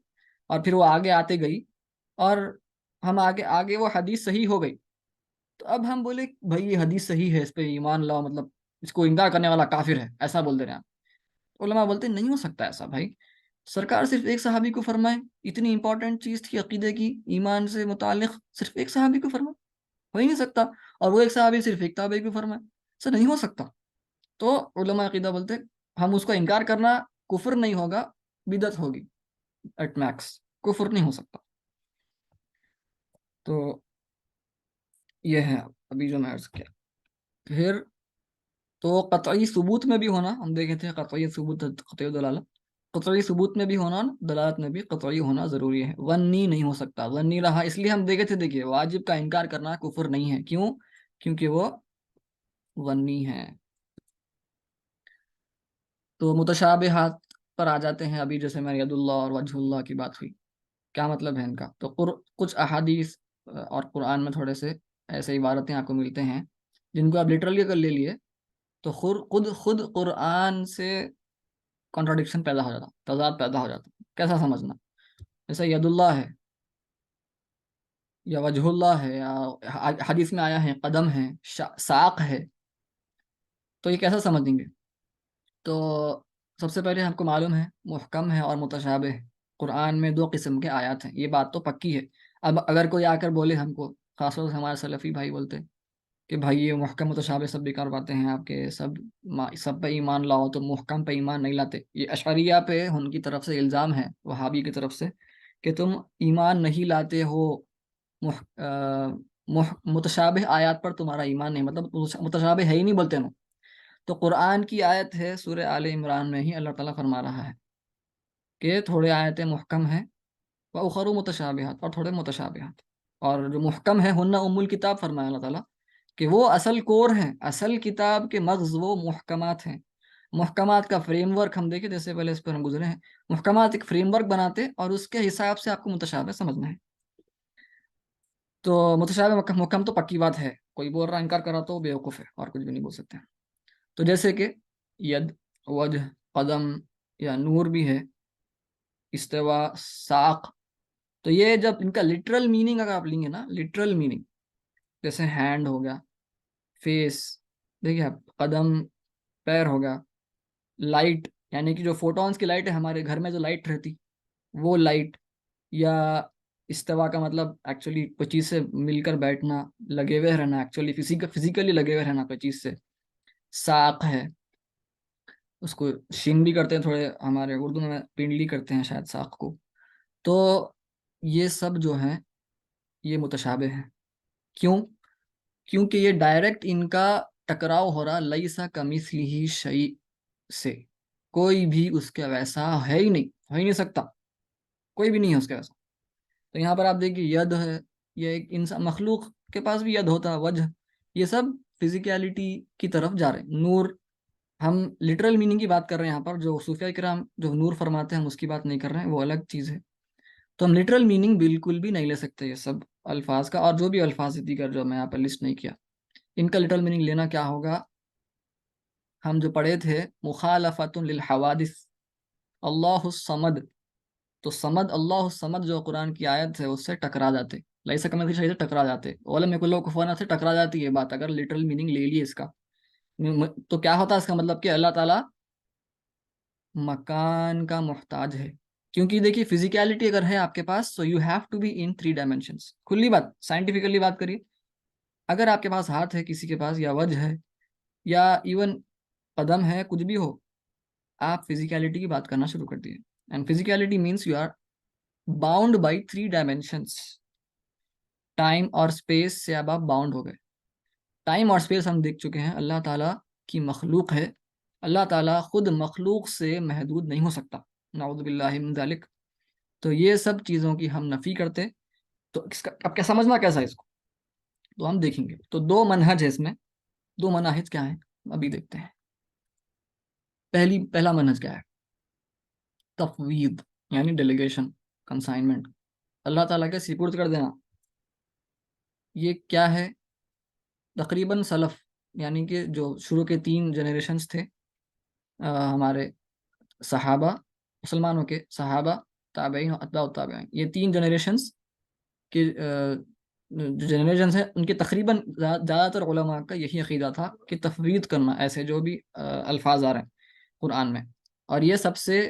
اور پھر وہ آگے آتے گئی اور ہم آگے آگے وہ حدیث صحیح ہو گئی تو اب ہم بولے بھائی یہ حدیث صحیح ہے اس پہ ایمان لاؤ، مطلب اس کو انکار کرنے والا کافر ہے، ایسا بول دے رہے ہیں آپ۔ علماء بولتے ہیں نہیں ہو سکتا ایسا بھائی، سرکار صرف ایک صحابی کو فرمائے، اتنی امپورٹنٹ چیز تھی عقیدے کی ایمان سے متعلق، صرف ایک صحابی کو فرمائے، ہو ہی نہیں سکتا، اور وہ ایک صحابی صرف ایک تابعی کو فرمائے، ایسا نہیں ہو سکتا۔ تو علماء عقیدہ بولتے ہیں ہم اس کو انکار کرنا کفر نہیں ہوگا، بدعت ہوگی ایٹ میکس، کفر نہیں ہو سکتا۔ تو یہ ہے ابھی جو میں عرض کیا۔ پھر تو قطعی ثبوت میں بھی ہونا، ہم دیکھے تھے قطعی ثبوت، قطعی دلالت، قطعی ثبوت میں بھی ہونا، دلالت میں بھی قطعی ہونا ضروری ہے، ونی نہیں ہو سکتا۔ ونی رہا اس لیے ہم دیکھے تھے، دیکھیے واجب کا انکار کرنا کفر نہیں ہے، کیوں؟ کیونکہ وہ ونی ہے۔ تو متشابہات پر آ جاتے ہیں، ابھی جیسے میں ید اللہ اور وجہ اللہ کی بات ہوئی، کیا مطلب ہے ان کا؟ تو کچھ احادیث اور قرآن میں تھوڑے سے ایسے عبارتیں آپ کو ملتے ہیں جن کو آپ لٹرلی اگر لے لیے تو خود قرآن سے کانٹراڈکشن پیدا ہو جاتا، تضاد پیدا ہو جاتا۔ کیسا سمجھنا؟ جیسے ید اللہ ہے یا وجہ اللہ ہے، یا حدیث میں آیا ہے قدم ہے، ساق ہے، تو یہ کیسا سمجھیں گے؟ تو سب سے پہلے ہم کو معلوم ہے محکم ہے اور متشابہ ہے، قرآن میں 2 قسم کے آیات ہیں، یہ بات تو پکی ہے۔ اب اگر کوئی آ کر بولے ہم کو، خاص طور سے ہمارے سلفی بھائی بولتے کہ بھائی یہ محکم متشابہ سب بیکار باتیں ہیں آپ کے، سب پہ ایمان لاؤ، تو محکم پہ ایمان نہیں لاتے۔ یہ اشعریہ پہ ان کی طرف سے الزام ہے، وہابی کی طرف سے، کہ تم ایمان نہیں لاتے ہو، متشابہ آیات پر تمہارا ایمان نہیں، مطلب متشابہ ہے ہی نہیں بولتے نا۔ تو قرآن کی آیت ہے سورہ آل عمران میں ہی اللہ تعالیٰ فرما رہا ہے کہ تھوڑے آیتیں محکم ہیں وَأُخَرُ متشابہات، اور تھوڑے متشابہات، اور جو محکم ہے ہن ام الکتاب فرمایا اللہ تعالیٰ کہ وہ اصل کور ہیں، اصل کتاب کے مغز وہ محکمات ہیں۔ محکمات کا فریم ورک ہم دیکھیں، جیسے پہلے اس پر ہم گزرے ہیں، محکمات ایک فریم ورک بناتے اور اس کے حساب سے آپ کو متشابہ سمجھنا ہے۔ تو متشابہ محکم تو پکی بات ہے، کوئی بول رہا انکار کر رہا تو وہ بیوقوف ہے، اور کچھ بھی نہیں بول سکتے. تو جیسے کہ ید، وجہ، قدم، یا نور بھی ہے، استوا، ساق. تو یہ جب ان کا لٹرل میننگ اگر آپ لیں گے نا، لٹرل میننگ، جیسے ہینڈ ہو گیا، فیس، دیکھیے آپ، قدم، پیر ہو گیا، لائٹ یعنی کہ جو فوٹونز کی لائٹ ہے ہمارے گھر میں جو لائٹ رہتی، وہ لائٹ، یا استوا کا مطلب ایکچولی کوئی چیز سے مل کر بیٹھنا، لگے ہوئے رہنا، ایکچولی فزیکلی لگے ہوئے رہنا کوئی چیز سے. ساق ہے، اس کو شین بھی کرتے ہیں تھوڑے، ہمارے اردو میں پنڈلی کرتے ہیں شاید ساق کو. تو یہ سب جو ہیں یہ متشابہ ہیں. کیوں؟ کیونکہ یہ ڈائریکٹ ان کا ٹکراؤ ہو رہا لیسا کمثلہ شیء سے، کوئی بھی اس کے ویسا ہے ہی نہیں، ہو ہی نہیں سکتا، کوئی بھی نہیں ہے اس کے ویسا. تو یہاں پر آپ دیکھیے ید ہے، یہ ایک انسان مخلوق کے پاس بھی ید ہوتا ہے، وجہ، یہ سب فزیکیلٹی کی طرف جا رہے ہیں. نور، ہم لٹرل میننگ کی بات کر رہے ہیں یہاں پر، جو صوفیہ کرام جو نور فرماتے ہیں ہم اس کی بات نہیں کر رہے ہیں، وہ الگ چیز ہے. تو ہم لٹرل میننگ بالکل بھی نہیں لے سکتے یہ سب الفاظ کا، اور جو بھی الفاظ دیگر جو میں یہاں پر لسٹ نہیں کیا، ان کا لٹرل میننگ لینا کیا ہوگا. ہم جو پڑھے تھے مخالفت للحوادث، اللہ الصمد، تو سمد، اللہ الصمد جو قرآن کی آیت ہے اس سے ٹکرا جاتے، لیسا کمثلہ شیء سے ٹکرا جاتے، ولم یکن لہ کفوا احد سے ٹکرا جاتی ہے بات، اگر لٹرل میننگ لے لیے اس کا. تو کیا ہوتا ہے اس کا مطلب کہ اللہ تعالیٰ مکان کا محتاج ہے. کیونکہ دیکھیے فزیکیلٹی اگر ہے آپ کے پاس، so you have to be in 3 dimensions. کھلی بات، سائنٹیفکلی بات کریے، اگر آپ کے پاس ہاتھ ہے کسی کے پاس، یا وجہ ہے، یا ایون قدم ہے، کچھ بھی ہو، آپ فزیکیلٹی کی بات کرنا شروع کر دیے. And physicality means you are bound by 3 dimensions. Time اور اسپیس سے اب آپ باؤنڈ ہو گئے. ٹائم اور اسپیس ہم دیکھ چکے ہیں اللہ تعالیٰ کی مخلوق ہے، اللہ تعالیٰ خود مخلوق سے محدود نہیں ہو سکتا، نعوذ باللہ من ذالک. تو یہ سب چیزوں کی ہم نفی کرتے. تو اس کا اب کیا سمجھنا کیسا ہے اس کو، تو ہم دیکھیں گے. تو 2 منہج ہے اس میں. 2 مناہج کیا ہیں ابھی دیکھتے ہیں. پہلا منہج کیا ہے؟ تفویض، یعنی ڈیلیگیشن، کنسائنمنٹ، اللہ تعالیٰ کے سپرد کر دینا. یہ کیا ہے؟ تقریباً سلف، یعنی کہ جو شروع کے 3 جنریشنز تھے ہمارے صحابہ، مسلمانوں کے صحابہ، تابعین اور اتباع التابعین، یہ 3 جنریشنز کے جو جنریشنز ہیں ان کے تقریباً زیادہ تر علماء کا یہی عقیدہ تھا کہ تفویض کرنا ایسے جو بھی الفاظ آ رہے ہیں قرآن میں. اور یہ سب سے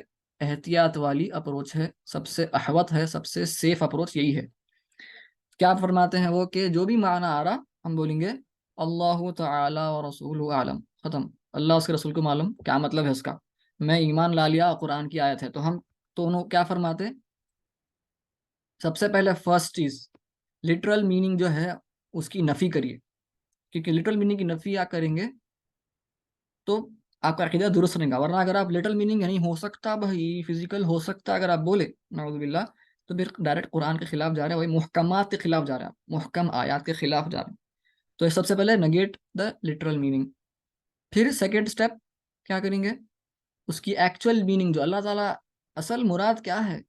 احتیاط والی اپروچ ہے، سب سے احوط ہے، سب سے سیف اپروچ یہی ہے. کیا فرماتے ہیں وہ کہ جو بھی معنی آ رہا ہم بولیں گے اللہ تعالی و رسول عالم، ختم. اللہ اس کے رسول کو معلوم کیا مطلب ہے اس کا، میں ایمان لا لیا قرآن کی آیت ہے. تو ہم دونوں کیا فرماتے، سب سے پہلے فرسٹ چیز لٹرل میننگ جو ہے اس کی نفی کریے، کیونکہ لٹرل میننگ کی نفی آپ کریں گے تو آپ کا عقیدہ درست رہے گا. ورنہ اگر آپ لٹرل میننگ نہیں ہو سکتا بھائی، فزیکل ہو سکتا اگر آپ بولے نعوذ باللہ، تو پھر ڈائریکٹ قرآن کے خلاف جا رہے ہیں، وہی محکمات کے خلاف جا رہے ہیں، محکم آیات کے خلاف جا رہے ہیں. تو سب سے پہلے نگیٹ دا لٹرل میننگ. پھر سیکنڈ اسٹیپ کیا کریں گے، اس کی ایکچوئل میننگ جو اللہ تعالیٰ اصل مراد کیا ہے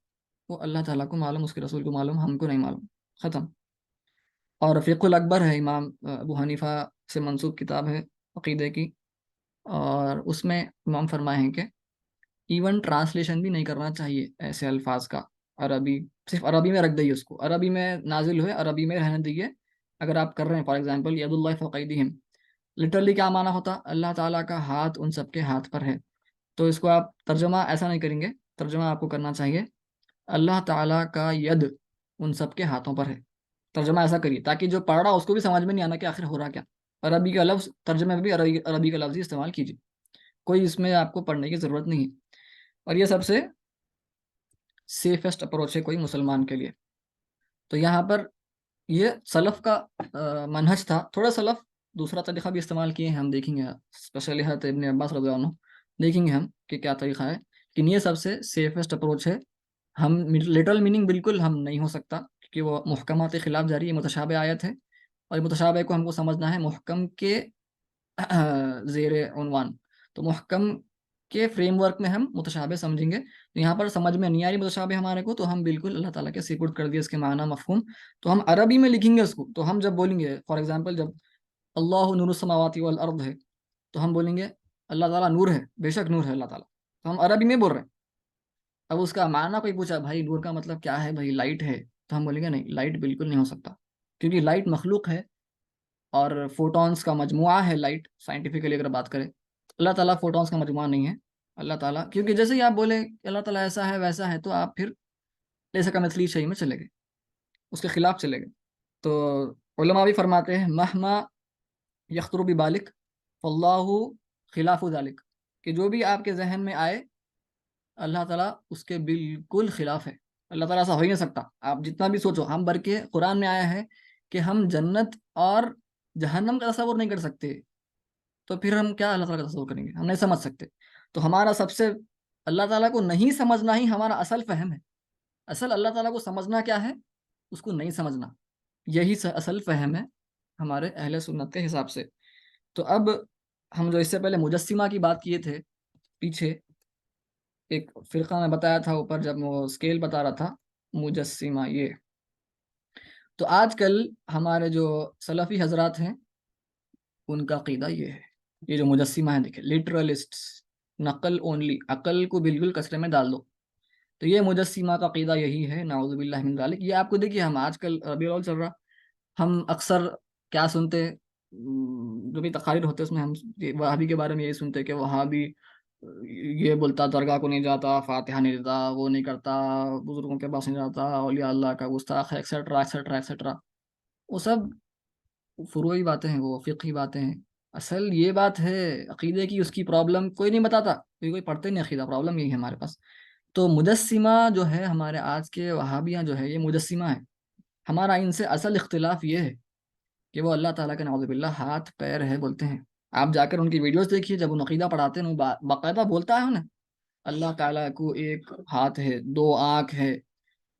وہ اللہ تعالیٰ کو معلوم، اس کے رسول کو معلوم، ہم کو نہیں معلوم، ختم. اور فقہ الاکبر ہے امام ابو حنیفہ سے منسوب کتاب ہے عقیدے کی، اور اس میں امام فرمائے ہیں کہ ایون ٹرانسلیشن بھی نہیں کرنا چاہیے ایسے الفاظ کا. عربی صرف عربی میں رکھ دئیے، اس کو عربی میں نازل ہوئے عربی میں رہنے دیجیے. اگر آپ کر رہے ہیں فار ایگزامپل ید اللہ فوق ایدیہم، لٹرلی کیا معنی ہوتا، اللہ تعالیٰ کا ہاتھ ان سب کے ہاتھ پر ہے. تو اس کو آپ ترجمہ ایسا نہیں کریں گے، ترجمہ آپ کو کرنا چاہیے اللہ تعالیٰ کا ید ان سب کے ہاتھوں پر ہے. ترجمہ ایسا کریے تاکہ جو پڑھ رہا اس کو بھی سمجھ میں نہیں آنا کہ آخر ہو رہا کیا. عربی کا لفظ ترجمے میں بھی عربی کا لفظ ہی استعمال کیجیے، کوئی اس میں آپ کو پڑھنے کی ضرورت نہیں ہے. اور یہ سب سے سیفسٹ اپروچ ہے کوئی مسلمان کے لیے. تو یہاں پر یہ سلف کا منہج تھا. تھوڑا سلف دوسرا طریقہ بھی استعمال کیے ہیں، ہم دیکھیں گے اسپیشلی حضرت ابن عباس رضی اللہ عنہ، دیکھیں گے ہم کہ کیا طریقہ ہے. لیکن یہ سب سے سیفسٹ اپروچ ہے. ہم لٹرل میننگ بالکل ہم نہیں ہو سکتا کیونکہ وہ محکمات کے خلاف جاری ہے، متشابہ آیت ہے، اور متشابہ کو ہم کو سمجھنا ہے محکم کے زیر عنوان. تو محکم کے فریم ورک میں ہم متشابہ سمجھیں گے. تو یہاں پر سمجھ میں نہیں آ رہی متشابہ ہمارے کو، تو ہم بالکل اللہ تعالیٰ کے سپرد کر دیے اس کے معنی مفہوم. تو ہم عربی میں لکھیں گے اس کو. تو ہم جب بولیں گے فار ایگزامپل، جب اللہ نور السماوات والارض ہے، تو ہم بولیں گے اللہ تعالیٰ نور ہے، بے شک نور ہے اللہ تعالیٰ. تو ہم عربی میں بول رہے ہیں. اب اس کا معنی کوئی پوچھا بھائی نور کا مطلب کیا ہے، بھائی لائٹ ہے، تو ہم بولیں گے نہیں، لائٹ بالکل نہیں ہو سکتا، کیونکہ لائٹ مخلوق ہے اور فوٹونز کا مجموعہ ہے لائٹ. سائنٹیفکلی اگر بات کریں، اللہ تعالیٰ فوٹونز کا مجموعہ نہیں ہے. اللہ تعالیٰ، کیونکہ جیسے ہی آپ بولے کہ اللہ تعالیٰ ایسا ہے ویسا ہے، تو آپ پھر ایسا کا مثلی شیء میں چلے گئے، اس کے خلاف چلے گئے. تو علماء بھی فرماتے ہیں مہما یخطر ببالک فاللہ خلاف ذالک، کہ جو بھی آپ کے ذہن میں آئے اللہ تعالیٰ اس کے بالکل خلاف ہے. اللہ تعالیٰ ایسا ہو ہی نہیں سکتا. آپ جتنا بھی سوچو، ہم بر کے قرآن میں آیا ہے کہ ہم جنت اور جہنم کا تصور نہیں کر سکتے، تو پھر ہم کیا اللہ تعالیٰ کا تصور کریں گے؟ ہم نہیں سمجھ سکتے. تو ہمارا سب سے اللہ تعالیٰ کو نہیں سمجھنا ہی ہمارا اصل فہم ہے. اصل اللہ تعالیٰ کو سمجھنا کیا ہے؟ اس کو نہیں سمجھنا، یہی اصل فہم ہے ہمارے اہل سنت کے حساب سے. تو اب ہم جو اس سے پہلے مجسمہ کی بات کیے تھے، پیچھے ایک فرقہ میں بتایا تھا اوپر جب وہ اسکیل بتا رہا تھا مجسمہ یہ. تو آج کل ہمارے جو سلفی حضرات ہیں ان کا عقیدہ یہ ہے، یہ جو مجسمہ ہے دیکھیں لٹرلسٹ، نقل اونلی، عقل کو بالکل کچرے میں ڈال دو. تو یہ مجسمہ کا عقیدہ یہی ہے، نعوذ باللہ من ذالک. یہ آپ کو دیکھیے، ہم آج کل ربیع الاول چل رہا، ہم اکثر کیا سنتے، جو بھی تقاریر ہوتے اس میں ہم وہابی کے بارے میں یہی سنتے کہ وہابی یہ بولتا درگاہ کو نہیں جاتا، فاتحہ نہیں دیتا، وہ نہیں کرتا، بزرگوں کے پاس نہیں جاتا، اولیاء اللہ کا گستاخ ہے، ایکسیٹرا ایکسیٹرا ایکسیٹرا. وہ سب فروعی باتیں ہیں، وہ فقہی باتیں ہیں. اصل یہ بات ہے عقیدے کی، اس کی پرابلم کوئی نہیں بتاتا، کیونکہ کوئی پڑھتے نہیں عقیدہ. پرابلم یہی ہے ہمارے پاس. تو مجسمہ جو ہے ہمارے آج کے وہابیاں جو ہے یہ مجسمہ ہے. ہمارا ان سے اصل اختلاف یہ ہے کہ وہ اللہ تعالیٰ کے نعوذ باللہ ہاتھ پیر ہے بولتے ہیں. آپ جا کر ان کی ویڈیوز دیکھیے، جب وہ عقیدہ پڑھاتے ہیں باقاعدہ بولتا ہے انہیں اللہ تعالیٰ کو ایک ہاتھ ہے، دو آنکھ ہے،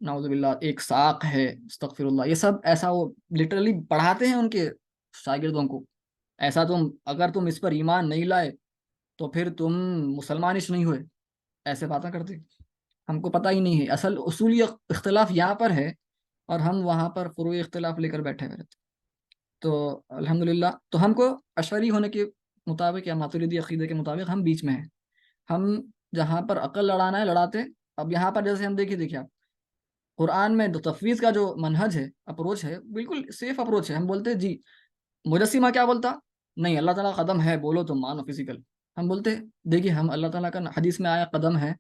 نعوذ باللہ ایک ساق ہے، استغفر اللہ. یہ سب ایسا وہ لٹرلی پڑھاتے ہیں ان کے شاگردوں کو. ایسا اگر تم اس پر ایمان نہیں لائے تو پھر تم مسلمان ہی نہیں ہوئے. ایسے باتیں کرتے. ہم کو پتہ ہی نہیں ہے اصل اصولی اختلاف یہاں پر ہے، اور ہم وہاں پر فروعی اختلاف لے کر بیٹھے ہوئے رہتے. تو الحمدللہ، تو ہم کو اشعری ہونے کے مطابق یا ماتریدی عقیدے کے مطابق ہم بیچ میں ہیں. ہم جہاں پر عقل لڑانا ہے لڑاتے. اب یہاں پر جیسے ہم دیکھیے آپ قرآن میں تفویض کا جو منہج ہے، اپروچ ہے، بالکل سیف اپروچ ہے. ہم بولتے ہیں جی مجسمہ کیا بولتا، نہیں اللہ تعالیٰ قدم ہے، بولو تم مانو فزیکل. ہم بولتے دیکھیے ہم اللہ تعالیٰ کا حدیث میں آیا قدم ہے،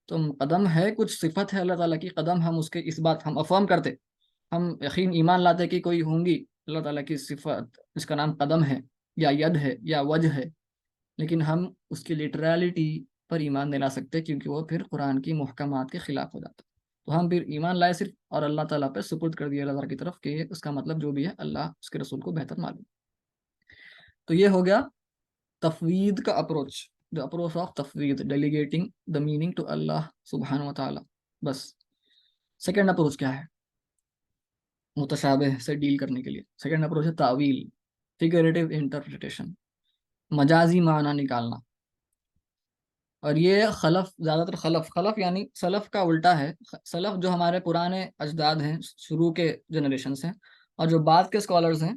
تو قدم ہے کچھ صفت ہے اللہ تعالیٰ کی قدم، ہم اس کے اس بات ہم افرم کرتے، ہم یقین ایمان لاتے کہ کوئی ہوں گی اللہ تعالیٰ کی صفت، اس کا نام قدم ہے یا ید ہے یا وجہ ہے. لیکن ہم اس کی لٹرالٹی پر ایمان نہیں لا سکتے، کیونکہ وہ پھر قرآن کی محکمات کے خلاف ہو جاتا. تو ہم پھر ایمان لائے صرف اور اللہ تعالیٰ پہ سپرد کر دیا اللہ تعالیٰ کی طرف کہ اس کا مطلب جو بھی ہے اللہ اس کے رسول کو بہتر معلوم. تو یہ ہو گیا تفوید کا approach, the approach of تفوید، delegating the meaning to اللہ سبحانہ و تعالیٰ. بس سیکنڈ اپروچ کیا ہے متشابہ سے ڈیل کرنے کے لیے؟ سیکنڈ اپروچ ہے تعویل، فیگریٹو انٹرپریٹیشن، مجازی معنی نکالنا. اور یہ خلف، زیادہ تر خلف یعنی سلف کا الٹا ہے. سلف جو ہمارے پرانے اجداد ہیں، شروع کے جنریشن سے، اور جو بعد کے اسکالرز ہیں،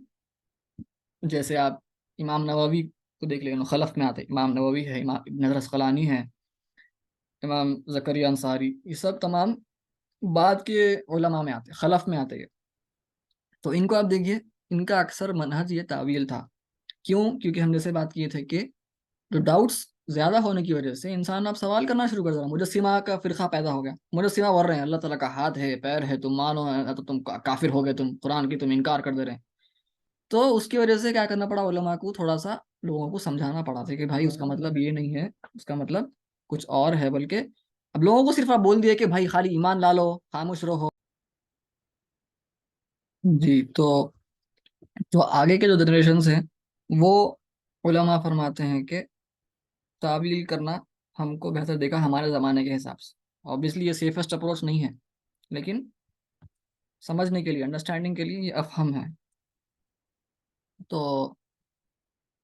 جیسے آپ امام نووی کو دیکھ لیں، خلف میں آتے. امام نووی ہے، امام ابن حجر عسقلانی ہے، امام زکریا انصاری، یہ سب تمام بعد کے علماء میں آتے، خلف میں آتے ہیں. تو ان کو آپ دیکھیے، ان کا اکثر منہج یہ تعویل تھا. کیوں؟ کیونکہ ہم جیسے بات کیے تھے کہ جو ڈاؤٹس زیادہ ہونے کی وجہ سے انسان اب سوال کرنا شروع کر دیا. مجسمہ کا فرقہ پیدا ہو گیا، مجسمہ بول رہے ہیں اللہ تعالیٰ کا ہاتھ ہے، پیر ہے، تم مانو، تو تم کافر ہو گئے، تم قرآن کی تم انکار کر دے رہے ہیں. تو اس کی وجہ سے کیا کرنا پڑا علماء کو، تھوڑا سا لوگوں کو سمجھانا پڑا تھا کہ بھائی اس کا مطلب یہ نہیں ہے، اس کا مطلب کچھ اور ہے. بلکہ اب لوگوں کو صرف آپ بول دیے کہ بھائی خالی ایمان لا لو، خاموش رہو. جی. تو جو آگے کے جو جنریشنز ہیں وہ علماء فرماتے ہیں کہ تعویل کرنا ہم کو بہتر دیکھا ہمارے زمانے کے حساب سے. obviously یہ سیفسٹ اپروچ نہیں ہے، لیکن سمجھنے کے لیے، انڈرسٹینڈنگ کے لیے یہ افہم ہے. تو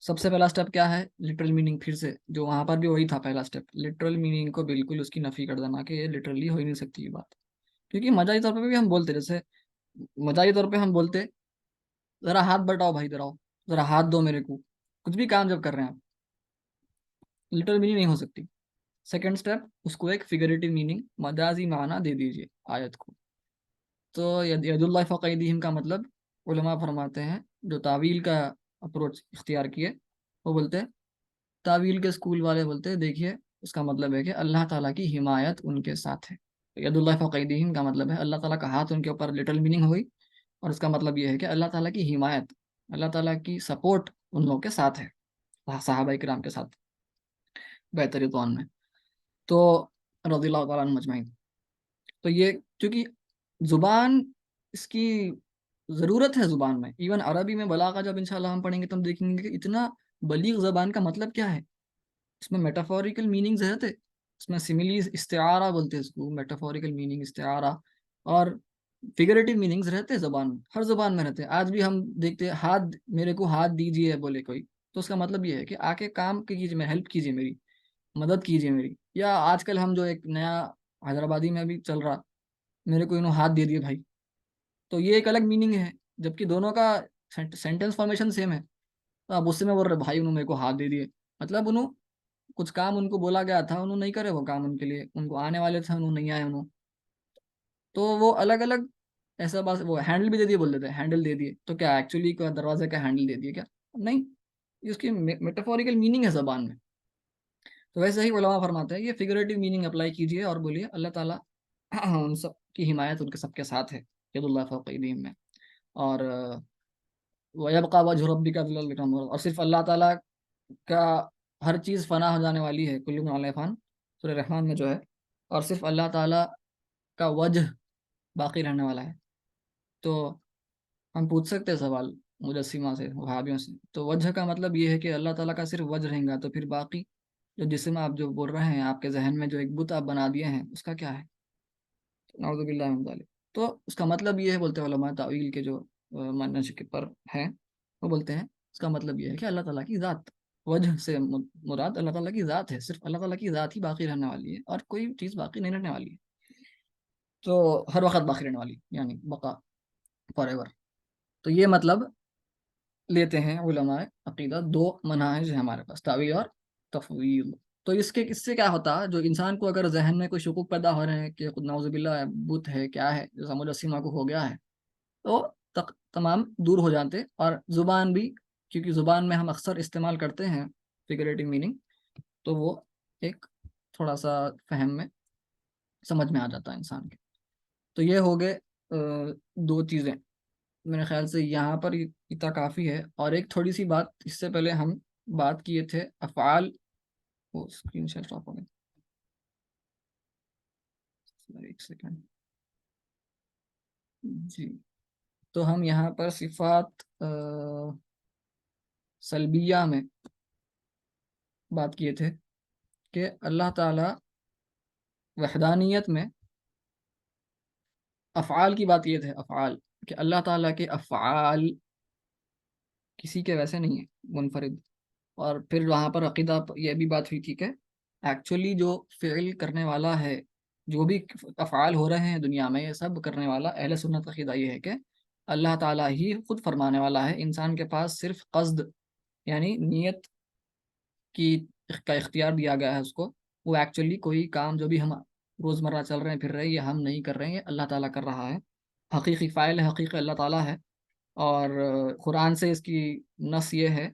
سب سے پہلا اسٹیپ کیا ہے؟ Literal meaning. پھر سے جو وہاں پر بھی وہی تھا پہلا اسٹیپ، لٹرل میننگ کو بالکل اس کی نفی کر دینا کہ یہ لٹرلی ہو ہی نہیں سکتی یہ بات. کیونکہ مجازی طور پہ بھی ہم بولتے، جیسے مجازی طور پہ ہم بولتے ذرا ہاتھ بٹاؤ بھائی، ذرا ذرا ہاتھ دو میرے کو، کچھ بھی کام جب کر رہے ہیں آپ، لٹرل میننگ نہیں ہو سکتی. سیکنڈ اسٹیپ، اس کو ایک فگریٹو میننگ، مجازی معنی دے دیجئے آیت کو. تو ید اللہ فوق ایدیہم کا مطلب علماء فرماتے ہیں، جو تعویل کا اپروچ اختیار کیے وہ بولتے ہیں، تعویل کے اسکول والے بولتے ہیں دیکھیے اس کا مطلب ہے کہ اللہ تعالیٰ کی حمایت ان کے ساتھ ہے. ید اللہ فوق ایدیہم کا مطلب ہے اللہ تعالیٰ کا ہاتھ ان کے اوپر، لٹرل میننگ ہوئی. اور اس کا مطلب یہ ہے کہ اللہ تعالیٰ کی حمایت، اللہ تعالیٰ کی سپورٹ ان لوگوں کے ساتھ ہے، صحابہ کرام کے ساتھ بہتری طون میں. تو رضی اللہ تعالیٰ عنہ مجمعین. تو یہ چونکہ زبان، اس کی ضرورت ہے زبان میں. ایون عربی میں بلاغہ جب انشاءاللہ ہم پڑھیں گے تو ہم دیکھیں گے کہ اتنا بلیغ زبان کا مطلب کیا ہے. اس میں میٹافوریکل میننگز رہتے، اس میں سملیز، استعارہ بولتے ہیں اس کو، میٹافوریکل میننگ استعارہ، اور فگریٹو میننگز رہتے زبان میں، ہر زبان میں رہتے ہیں. آج بھی ہم دیکھتے ہیں ہاتھ، میرے کو ہاتھ دیجیے بولے کوئی، تو اس کا مطلب یہ ہے کہ آ کے کام کیجیے، میں ہیلپ کیجیے، میری مدد کیجیے میری. یا آج کل ہم جو ایک نیا حیدرآبادی میں بھی چل رہا، میرے کو انہوں ہاتھ دے دیے بھائی، تو یہ ایک الگ میننگ ہے، جبکہ دونوں کا سینٹینس فارمیشن سیم ہے. تو آپ غصے میں بول رہے بھائی انہوں میرے کو ہاتھ دے دیے، مطلب انہوں کچھ کام ان کو بولا گیا تھا، انہوں نہیں کرے وہ کام، ان کے لیے ان کو آنے والے تھے انہوں نہیں آئے انہوں. تو وہ الگ الگ ایسا بات. وہ ہینڈل بھی دے دیے، بول دیتے ہیں ہینڈل دے دیے، تو کیا ایکچولی دروازے کا ہینڈل دے دیے کیا؟ نہیں، اس کی میٹافوریکل میننگ ہے زبان میں. تو ویسے ہی علماء فرماتے ہیں یہ فگریٹو میننگ اپلائی کیجیے اور بولیے اللہ تعالیٰ ان سب کی حمایت ان کے سب کے ساتھ ہے، ید اللہ فوق ایدیہم میں. اور وَيَبْقَى وَجْهُ رَبِّكَ ذُو الْجَلَالِ وَالْإِكْرَامِ، اور صرف اللہ تعالیٰ کا ہر چیز فنا ہو جانے والی ہے، کل من علیہ فان، سورہ رحمان میں جو ہے، اور صرف اللہ تعالیٰ کا وجہ باقی رہنے والا ہے. تو ہم پوچھ سکتے ہیں سوال مجسمہ سے، وہابیوں سے، تو وجہ کا مطلب یہ ہے کہ اللہ تعالیٰ کا صرف وجہ رہیں گا، تو پھر باقی جو جسم آپ جو بول رہے ہیں، آپ کے ذہن میں جو ایک بت آپ بنا دیے ہیں، اس کا کیا ہے؟ نعوذ باللہ من ذالک. تو اس کا مطلب یہ ہے، بولتے ہیں علماء تعویل کے جو منہج کے پر ہیں، وہ بولتے ہیں اس کا مطلب یہ ہے کہ اللہ تعالیٰ کی ذات، وجہ سے مراد اللہ تعالیٰ کی ذات ہے، صرف اللہ تعالیٰ کی ذات ہی باقی رہنے والی ہے، اور کوئی چیز باقی نہیں رہنے والی ہے. تو ہر وقت باقی رہنے والی ہے، یعنی بقا، فار ایور. تو یہ مطلب لیتے ہیں علماء عقیدہ. دو مناہج ہیں ہمارے پاس، تعویل اور تفویض. تو اس سے کیا ہوتا، جو انسان کو اگر ذہن میں کوئی شکوک پیدا ہو رہے ہیں کہ خود نعوذ باللہ بت ہے، کیا ہے، جیسا مجسمہ کو ہو گیا ہے، تو تمام دور ہو جاتے. اور زبان بھی، کیونکہ زبان میں ہم اکثر استعمال کرتے ہیں فگریٹو میننگ، تو وہ ایک تھوڑا سا فہم میں سمجھ میں آ جاتا ہے انسان کے. تو یہ ہو گئے دو چیزیں میرے خیال سے یہاں پر اتنا کافی ہے. اور ایک تھوڑی سی بات اس سے پہلے ہم بات کیے تھے افعال، وہ اسکرین شیئر اسٹاپ ہو گئی، ایک سیکنڈ جی. تو ہم یہاں پر صفات سلبیہ میں بات کیے تھے کہ اللہ تعالی وحدانیت میں افعال کی بات کیے تھے، افعال، کہ اللہ تعالیٰ کے افعال کسی کے ویسے نہیں ہیں منفرد. اور پھر وہاں پر عقیدہ یہ بھی بات ہوئی تھی کہ ایکچولی جو فعل کرنے والا ہے، جو بھی افعال ہو رہے ہیں دنیا میں، یہ سب کرنے والا اہل سنت کا عقیدہ یہ ہے کہ اللہ تعالیٰ ہی خود فرمانے والا ہے. انسان کے پاس صرف قصد، یعنی نیت کی کا اختیار دیا گیا ہے اس کو. وہ ایکچولی کوئی کام جو بھی ہم روزمرہ چل رہے ہیں پھر رہے ہیں، یہ ہم نہیں کر رہے ہیں، یہ اللہ تعالیٰ کر رہا ہے. حقیقی فاعل ہے، حقیقی اللہ تعالیٰ ہے. اور قرآن سے اس کی نص یہ ہے،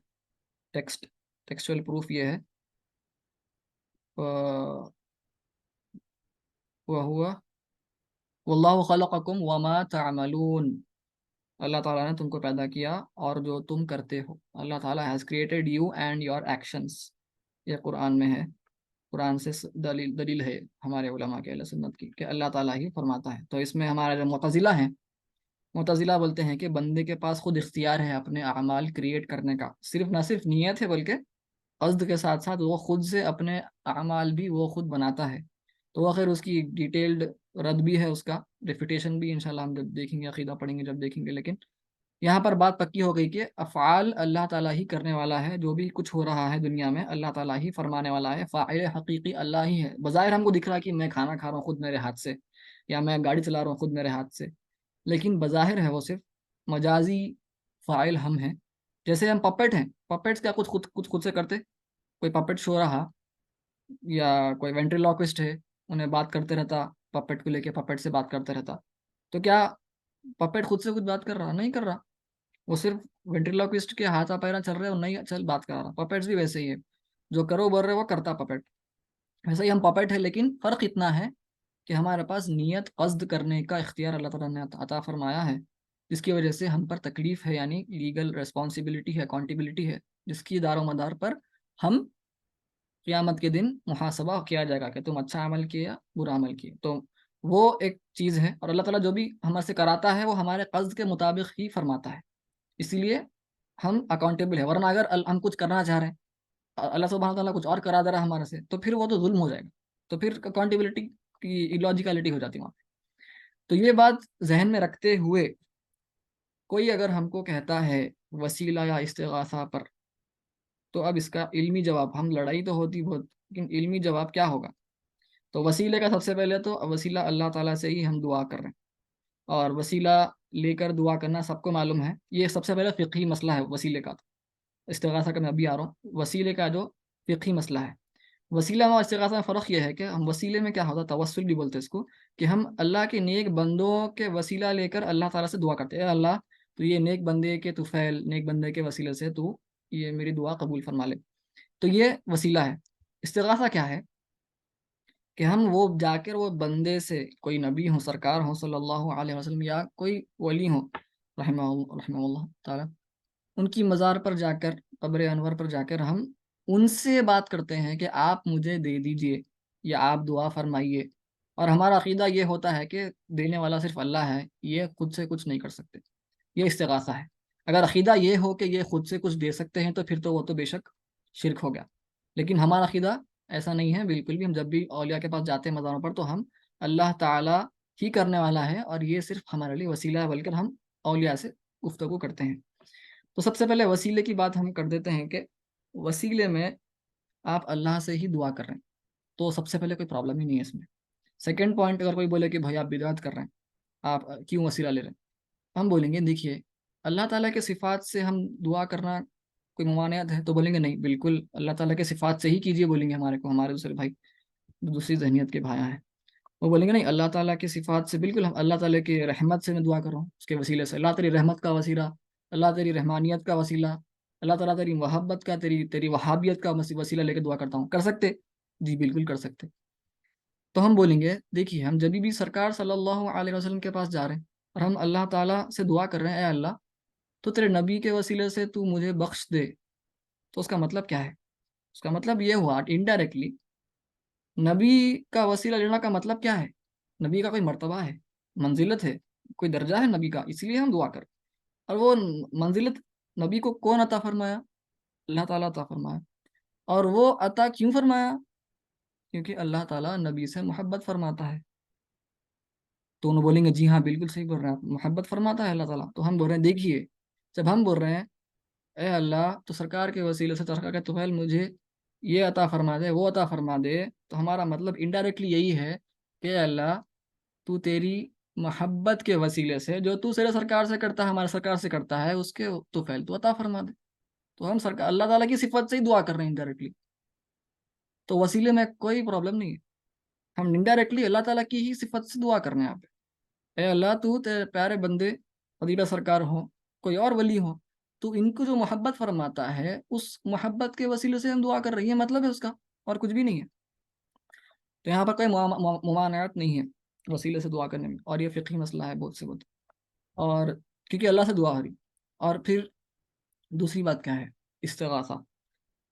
ٹیکسچوئل پروف یہ ہے، وَهُوَ وَاللَّهُ خَلَقَكُمْ وَمَا تَعْمَلُونَ، اللہ تعالیٰ نے تم کو پیدا کیا اور جو تم کرتے ہو. اللہ تعالیٰ has created you and your actions. یہ قرآن میں ہے، قرآن سے دلیل ہے ہمارے علماء کے اہل سنت کی کہ اللہ تعالیٰ ہی فرماتا ہے. تو اس میں ہمارے جو معتزلہ ہیں، معتزلہ بولتے ہیں کہ بندے کے پاس خود اختیار ہے اپنے اعمال کریٹ کرنے کا، صرف نہ صرف نیت ہے بلکہ قصد کے ساتھ ساتھ وہ خود سے اپنے اعمال بھی وہ خود بناتا ہے. تو وہ خیر اس کی ڈیٹیلڈ رد بھی ہے، اس کا ریفیٹیشن بھی انشاءاللہ ہم جب دیکھیں گے، عقیدہ پڑھیں گے جب دیکھیں گے. لیکن یہاں پر بات پکی ہو گئی کہ افعال اللہ تعالیٰ ہی کرنے والا ہے، جو بھی کچھ ہو رہا ہے دنیا میں اللہ تعالیٰ ہی فرمانے والا ہے، فاعل حقیقی اللہ ہی ہے۔ بظاہر ہم کو دکھ رہا ہے کہ میں کھانا کھا رہا ہوں خود میرے ہاتھ سے، یا میں گاڑی چلا رہا ہوں خود میرے ہاتھ سے، لیکن بظاہر ہے وہ صرف مجازی فاعل ہم ہیں۔ جیسے ہم پپٹ ہیں، پپٹس کیا کچھ خود سے کرتے؟ کوئی پپٹ شو رہا، یا کوئی وینٹریلوکوسٹ ہے، انہیں بات کرتے رہتا، پپٹ کو لے کے پپٹ سے بات کرتے رہتا، تو کیا پپٹ خود سے کچھ بات کر رہا؟ نہیں کر رہا، وہ صرف وینٹریلوکوسٹ کے ہاتھ پیرا چل رہے اور نہیں چل بات کر رہا۔ پپٹس بھی ویسے ہی ہے، جو کرو بول رہے وہ کرتا پپٹ، ویسے ہی ہم پپٹ ہے، لیکن فرق اتنا ہے کہ ہمارے پاس نیت قصد کرنے کا اختیار اللہ تعالیٰ نے عطا فرمایا ہے، جس کی وجہ سے ہم پر تکلیف ہے، یعنی لیگل ریسپانسبلٹی ہے، اکاؤنٹیبلٹی ہے، جس کی دار و مدار پر ہم قیامت کے دن محاسبہ کیا جائے گا کہ تم اچھا عمل کیا یا برا عمل کیا۔ تو وہ ایک چیز ہے، اور اللہ تعالیٰ جو بھی ہم سے کراتا ہے وہ ہمارے قصد کے مطابق ہی فرماتا ہے، اسی لیے ہم اکاؤنٹیبل ہے۔ ورنہ اگر ہم کچھ کرنا چاہ رہے ہیں اور اللہ سبحانہ تعالیٰ کچھ اور کرا دے رہا ہے ہمارے سے، تو پھر وہ تو ظلم ہو جائے گا، تو پھر اکاؤنٹیبلٹی کی illogical ہو جاتی ہے وہاں پہ۔ تو یہ بات ذہن میں رکھتے ہوئے کوئی اگر ہم کو کہتا ہے وسیلہ یا استغاثہ پر، تو اب اس کا علمی جواب، ہم لڑائی تو ہوتی بہت، لیکن علمی جواب کیا ہوگا؟ تو وسیلے کا سب سے پہلے تو وسیلہ اللہ تعالیٰ سے ہی ہم دعا کر رہے ہیں، اور وسیلہ لے کر دعا کرنا سب کو معلوم ہے، یہ سب سے پہلے فقہی مسئلہ ہے وسیلے کا۔ استغاثہ کا میں ابھی آ رہا ہوں، وسیلے کا جو فقہی مسئلہ ہے، وسیلہ اور استغاثہ میں فرق یہ ہے کہ ہم وسیلے میں کیا ہوتا ہے، توسل بھی بولتے ہیں اس کو، کہ ہم اللہ کے نیک بندوں کے وسیلہ لے کر اللہ تعالیٰ سے دعا کرتے ہیں، اے اللہ تو یہ نیک بندے کے طفیل، نیک بندے کے وسیلے سے تو یہ میری دعا قبول فرما لے، تو یہ وسیلہ ہے۔ استغاثہ کیا ہے کہ ہم وہ جا کر وہ بندے سے، کوئی نبی ہو، سرکار ہو صلی اللہ علیہ وسلم، یا کوئی ولی ہو رحمہ اللہ تعالیٰ، ان کی مزار پر جا کر، قبر انور پر جا کر ہم ان سے بات کرتے ہیں کہ آپ مجھے دے دیجئے یا آپ دعا فرمائیے، اور ہمارا عقیدہ یہ ہوتا ہے کہ دینے والا صرف اللہ ہے، یہ خود سے کچھ نہیں کر سکتے، یہ استغاثہ ہے۔ اگر عقیدہ یہ ہو کہ یہ خود سے کچھ دے سکتے ہیں تو پھر تو وہ تو بے شک شرک ہو گیا، لیکن ہمارا عقیدہ ایسا نہیں ہے بالکل بھی۔ ہم جب بھی اولیاء کے پاس جاتے ہیں مزاروں پر، تو ہم اللہ تعالیٰ ہی کرنے والا ہے، اور یہ صرف ہمارے لیے وسیلہ ہے، بلکہ ہم اولیاء سے گفتگو کرتے ہیں۔ تو سب سے پہلے وسیلے کی بات ہم کر دیتے ہیں کہ وسیلے میں آپ اللہ سے ہی دعا کر رہے ہیں، تو سب سے پہلے کوئی پرابلم ہی نہیں ہے اس میں۔ سیکنڈ پوائنٹ، اگر کوئی بولے کہ بھائی آپ بدعت کر رہے ہیں، آپ کیوں وسیلہ لے رہے ہیں، ہم بولیں گے دیکھیے اللہ تعالیٰ کے صفات سے ہم دعا کرنا کوئی ممانعت ہے؟ تو بولیں گے نہیں، بالکل اللہ تعالیٰ کے صفات سے ہی کیجیے، بولیں گے ہمارے دوسرے بھائی، دوسری ذہنیت کے بھائی ہیں، وہ بولیں گے نہیں اللہ تعالیٰ کی صفات سے بالکل، ہم اللہ تعالیٰ کی رحمت سے میں دعا کر رہا ہوں، اس کے وسیلے سے، اللہ تیری رحمت کا وسیلہ، اللہ تیری رحمانیت کا وسیلہ، اللہ تعالیٰ تیری محبت کا، تیری وہابیت کا وسیلہ لے کے دعا کرتا ہوں، کر سکتے؟ جی بالکل کر سکتے۔ تو ہم بولیں گے دیکھیے ہم جب بھی سرکار صلی اللہ علیہ وسلم کے پاس جا رہے ہیں اور ہم اللہ تعالیٰ سے دعا کر رہے ہیں، اے اللہ تو تیرے نبی کے وسیلے سے تو مجھے بخش دے، تو اس کا مطلب کیا ہے؟ اس کا مطلب یہ ہوا انڈائریکٹلی، نبی کا وسیلہ لینا کا مطلب کیا ہے؟ نبی کا کوئی مرتبہ ہے، منزلت ہے، کوئی درجہ ہے نبی کا، اس لیے ہم دعا کریں، اور وہ منزلت نبی کو کون عطا فرمایا؟ اللہ تعالیٰ عطا فرمایا، اور وہ عطا کیوں فرمایا؟ کیونکہ اللہ تعالیٰ نبی سے محبت فرماتا ہے۔ تو انہوں بولیں گے جی ہاں بالکل صحیح بول رہے ہیں آپ، محبت فرماتا ہے اللہ تعالیٰ، تو ہم بول رہے ہیں دیکھیے جب ہم بول رہے ہیں اے اللہ تو سرکار کے وسیلے سے، سرکار کے طفیل مجھے یہ عطا فرما دے، وہ عطا فرما دے، تو ہمارا مطلب انڈائریکٹلی یہی ہے کہ اے اللہ تو تیری محبت کے وسیلے سے جو تو سر سرکار سے کرتا ہے، ہمارے سرکار سے کرتا ہے، اس کے طفیل تو عطا فرما دے۔ تو ہم سرکار اللہ تعالیٰ کی صفت سے ہی دعا کر رہے ہیں انڈائریکٹلی، تو وسیلے میں کوئی پرابلم نہیں ہے، ہم انڈائریکٹلی اللہ تعالیٰ کی ہی صفت سے دعا کرنے ہیں آپ۔ اے اللہ تو تیرے پیارے بندے فضیلہ سرکار ہوں، کوئی اور ولی ہوں، تو ان کو جو محبت فرماتا ہے اس محبت کے وسیلے سے ہم دعا کر رہی ہیں، مطلب ہے اس کا، اور کچھ بھی نہیں ہے۔ تو یہاں پر کوئی ممانعت نہیں ہے وسیلے سے دعا کرنے میں، اور یہ فقہی مسئلہ ہے بہت سے بہت، اور کیونکہ اللہ سے دعا ہو رہی۔ اور پھر دوسری بات کیا ہے؟ استغاثہ۔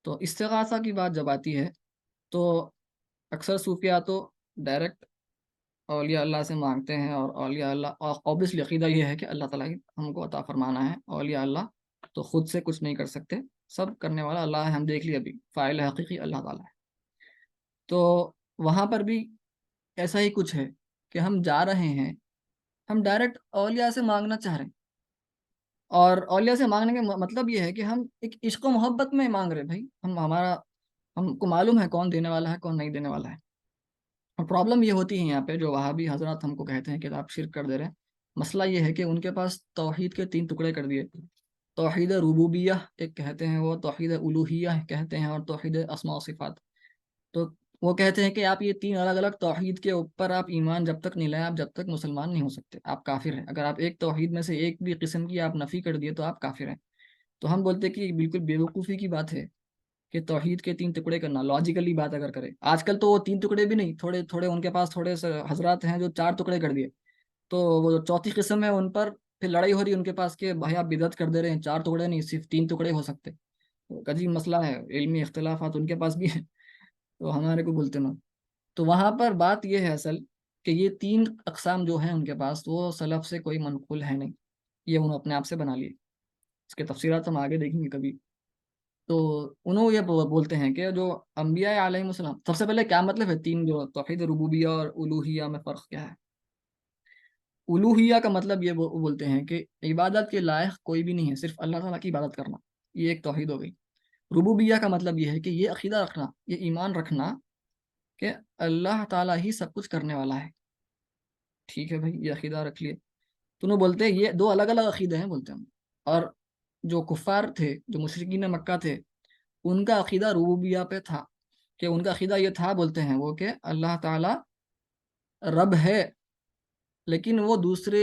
تو استغاثہ کی بات جب آتی ہے تو اکثر صوفیہ تو ڈائریکٹ اولیاء اللہ سے مانگتے ہیں، اور اولیاء اللہ اوبیسلی عقیدہ یہ ہے کہ اللہ تعالیٰ ہی ہم کو عطا فرمانا ہے، اولیاء اللہ تو خود سے کچھ نہیں کر سکتے، سب کرنے والا اللہ ہے، ہم دیکھ لیے ابھی فاعل حقیقی اللہ تعالیٰ ہے۔ تو وہاں پر بھی ایسا ہی کچھ ہے کہ ہم جا رہے ہیں، ہم ڈائریکٹ اولیاء سے مانگنا چاہ رہے ہیں، اور اولیاء سے مانگنے کا مطلب یہ ہے کہ ہم ایک عشق و محبت میں مانگ رہے بھائی، ہم کو معلوم ہے کون دینے والا ہے کون نہیں دینے والا ہے۔ اور پرابلم یہ ہوتی ہے یہاں پہ، جو وہابی حضرات ہم کو کہتے ہیں کہ آپ شرک کر دے رہے ہیں، مسئلہ یہ ہے کہ ان کے پاس توحید کے 3 ٹکڑے کر دیے۔ توحید ربوبیہ ایک کہتے ہیں، وہ توحید الوہیہ کہتے ہیں، اور توحید اسماء و صفات۔ تو وہ کہتے ہیں کہ آپ یہ 3 الگ الگ توحید کے اوپر آپ ایمان جب تک نہیں لائیں، آپ جب تک مسلمان نہیں ہو سکتے، آپ کافر ہیں۔ اگر آپ ایک توحید میں سے ایک بھی قسم کی آپ نفی کر دیے تو آپ کافر ہیں۔ تو ہم بولتے ہیں کہ یہ بالکل بیوقوفی کی بات ہے کہ توحید کے 3 ٹکڑے کرنا، لاجیکلی بات اگر کرے۔ آج کل تو وہ 3 ٹکڑے بھی نہیں، تھوڑے تھوڑے ان کے پاس تھوڑے سے حضرات ہیں جو 4 ٹکڑے کر دیے، تو وہ جو چوتھی قسم ہے ان پر پھر لڑائی ہو رہی ہے ان کے پاس کہ بھائی آپ بدعت کر دے رہے ہیں، 4 ٹکڑے نہیں صرف 3 ٹکڑے ہو سکتے۔ تو عجیب مسئلہ ہے، علمی اختلافات ان کے پاس بھی ہے، تو ہمارے کو بولتے نا۔ تو وہاں پر بات یہ ہے اصل کہ یہ 3 اقسام جو ہیں ان کے پاس، وہ سلف سے کوئی منقول ہے نہیں، یہ انہوں اپنے آپ سے بنا لیے۔ اس کے تفصیلات ہم آگے دیکھیں گے کبھی۔ تو انہوں یہ بولتے ہیں کہ جو انبیاء علیہ السلام، سب سے پہلے کیا مطلب ہے تین جو توحید ربوبیہ اور الوہیہ میں فرق کیا ہے؟ الوہیہ کا مطلب یہ وہ بولتے ہیں کہ عبادت کے لائق کوئی بھی نہیں ہے، صرف اللہ تعالیٰ کی عبادت کرنا، یہ ایک توحید ہو گئی۔ ربوبیہ کا مطلب یہ ہے کہ یہ عقیدہ رکھنا، یہ ایمان رکھنا کہ اللہ تعالیٰ ہی سب کچھ کرنے والا ہے۔ ٹھیک ہے بھائی، یہ عقیدہ رکھ لیے۔ تو انہوں بولتے ہیں یہ 2 الگ الگ عقیدے ہیں، بولتے ہیں۔ اور جو کفار تھے، جو مشرکین مکہ تھے، ان کا عقیدہ ربوبیہ پہ تھا، کہ ان کا عقیدہ یہ تھا، بولتے ہیں وہ، کہ اللہ تعالیٰ رب ہے، لیکن وہ دوسرے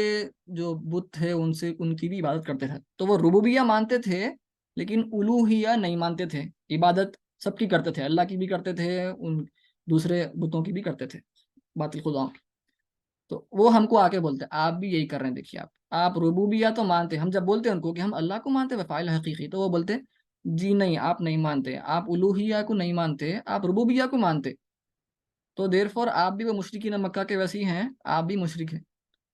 جو بت تھے ان کی بھی عبادت کرتے تھے۔ تو وہ ربوبیہ مانتے تھے لیکن الوہیہ نہیں مانتے تھے، عبادت سب کی کرتے تھے، اللہ کی بھی کرتے تھے، ان دوسرے بتوں کی بھی کرتے تھے، باطل خداؤں کی۔ تو وہ ہم کو آ کے بولتے ہیں آپ بھی یہی کر رہے ہیں، دیکھیے آپ ربوبیہ تو مانتے ہیں، ہم جب بولتے ہیں ان کو کہ ہم اللہ کو مانتے ہیں فاعل حقیقی، تو وہ بولتے ہیں جی نہیں، آپ نہیں مانتے، آپ الوہیہ کو نہیں مانتے، آپ ربوبیہ کو مانتے۔ تو دیر فور آپ بھی وہ مشرکین مکہ کے ویسے ہی ہیں، آپ بھی مشرک ہیں۔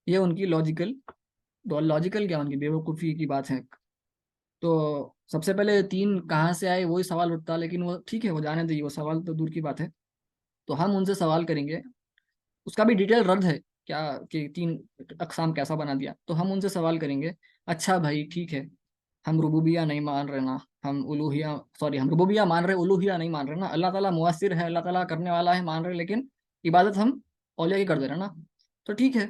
یہ ان کی لاجیکل کیا، ان کی بیوقوفی کی بات ہے۔ تو سب سے پہلے 3 کہاں سے آئے وہی سوال اٹھتا، لیکن وہ ٹھیک ہے، وہ جانے دیجیے، وہ سوال تو دور کی بات ہے۔ تو ہم ان سے سوال کریں گے، اس کا بھی ڈیٹیل رد ہے کیا کہ 3 اقسام کیسا بنا دیا۔ تو ہم ان سے سوال کریں گے، اچھا بھائی ٹھیک ہے، ہم ربوبیہ نہیں مان رہے نا، ہم ربوبیہ مان رہے، الوہیہ نہیں مان رہے نا، اللہ تعالیٰ مؤثر ہے، اللہ تعالیٰ کرنے والا ہے مان رہے، لیکن عبادت ہم اولیاء کی کر دے رہے نا۔ تو ٹھیک ہے،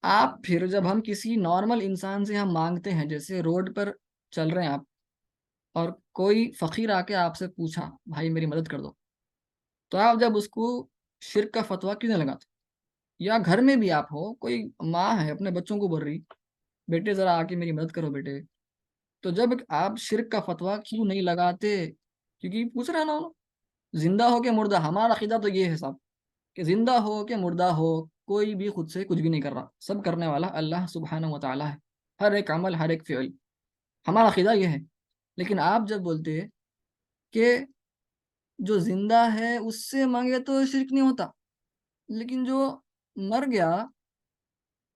آپ پھر جب ہم کسی نارمل انسان سے ہم مانگتے ہیں، جیسے روڈ پر چل رہے ہیں آپ، اور کوئی فقیر آ کے آپ سے پوچھا بھائی میری مدد کر دو، تو آپ جب اس کو شرک کا فتویٰ کیوں نہیں لگاتے؟ یا گھر میں بھی آپ ہو، کوئی ماں ہے اپنے بچوں کو بول رہی بیٹے ذرا آ کے میری مدد کرو بیٹے، تو جب آپ شرک کا فتویٰ کیوں نہیں لگاتے؟ کیونکہ پوچھ رہے ہیں نا، زندہ ہو کہ مردہ، ہمارا عقیدہ تو یہ ہے صاحب کہ زندہ ہو کہ مردہ ہو، کوئی بھی خود سے کچھ بھی نہیں کر رہا، سب کرنے والا اللہ سبحانہ و تعالیٰ ہے، ہر ایک عمل ہر ایک فعل، ہمارا عقیدہ یہ ہے۔ لیکن آپ جب بولتے کہ جو زندہ ہے اس سے مانگے تو شرک نہیں ہوتا، لیکن جو مر گیا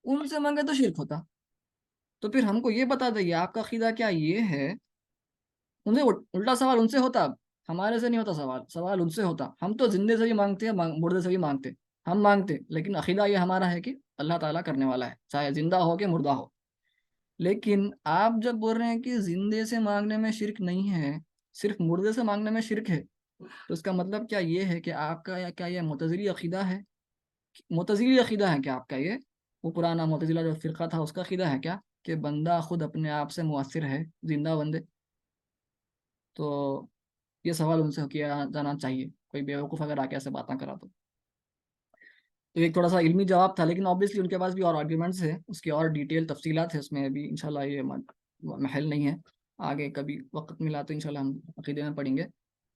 ان سے مانگے تو شرک ہوتا، تو پھر ہم کو یہ بتا دیں آپ کا عقیدہ کیا یہ ہے؟ ان سے الٹا سوال ان سے ہوتا، اب ہمارے سے نہیں ہوتا، سوال ان سے ہوتا۔ ہم تو زندے سے بھی مانگتے ہیں، مردے سے بھی مانگتے، ہم مانگتے، لیکن عقیدہ یہ ہمارا ہے کہ اللہ تعالیٰ کرنے والا ہے، چاہے زندہ ہو کہ مردہ ہو۔ لیکن آپ جب بول رہے ہیں کہ زندے سے مانگنے میں شرک نہیں ہے، صرف مردے سے مانگنے میں شرک ہے، تو اس کا مطلب کیا یہ ہے کہ آپ کا کیا یہ معتزلی عقیدہ ہے؟ معتزلی عقیدہ ہے کیا آپ کا یہ؟ وہ پرانا معتزلہ جو فرقہ تھا اس کا عقیدہ ہے کیا کہ بندہ خود اپنے آپ سے مؤثر ہے، زندہ بندے؟ تو یہ سوال ان سے کیا جانا چاہیے، کوئی بیوقوف اگر آ کے ایسے باتیں کرا تو ایک تھوڑا سا علمی جواب تھا، لیکن آبویسلی ان کے پاس بھی اور آرگیومنٹس ہیں، اس کی اور ڈیٹیل تفصیلات ہیں، اس میں ابھی انشاءاللہ یہ محل نہیں ہے، آگے کبھی وقت ملا تو انشاءاللہ ہم عقیدے میں پڑھیں گے۔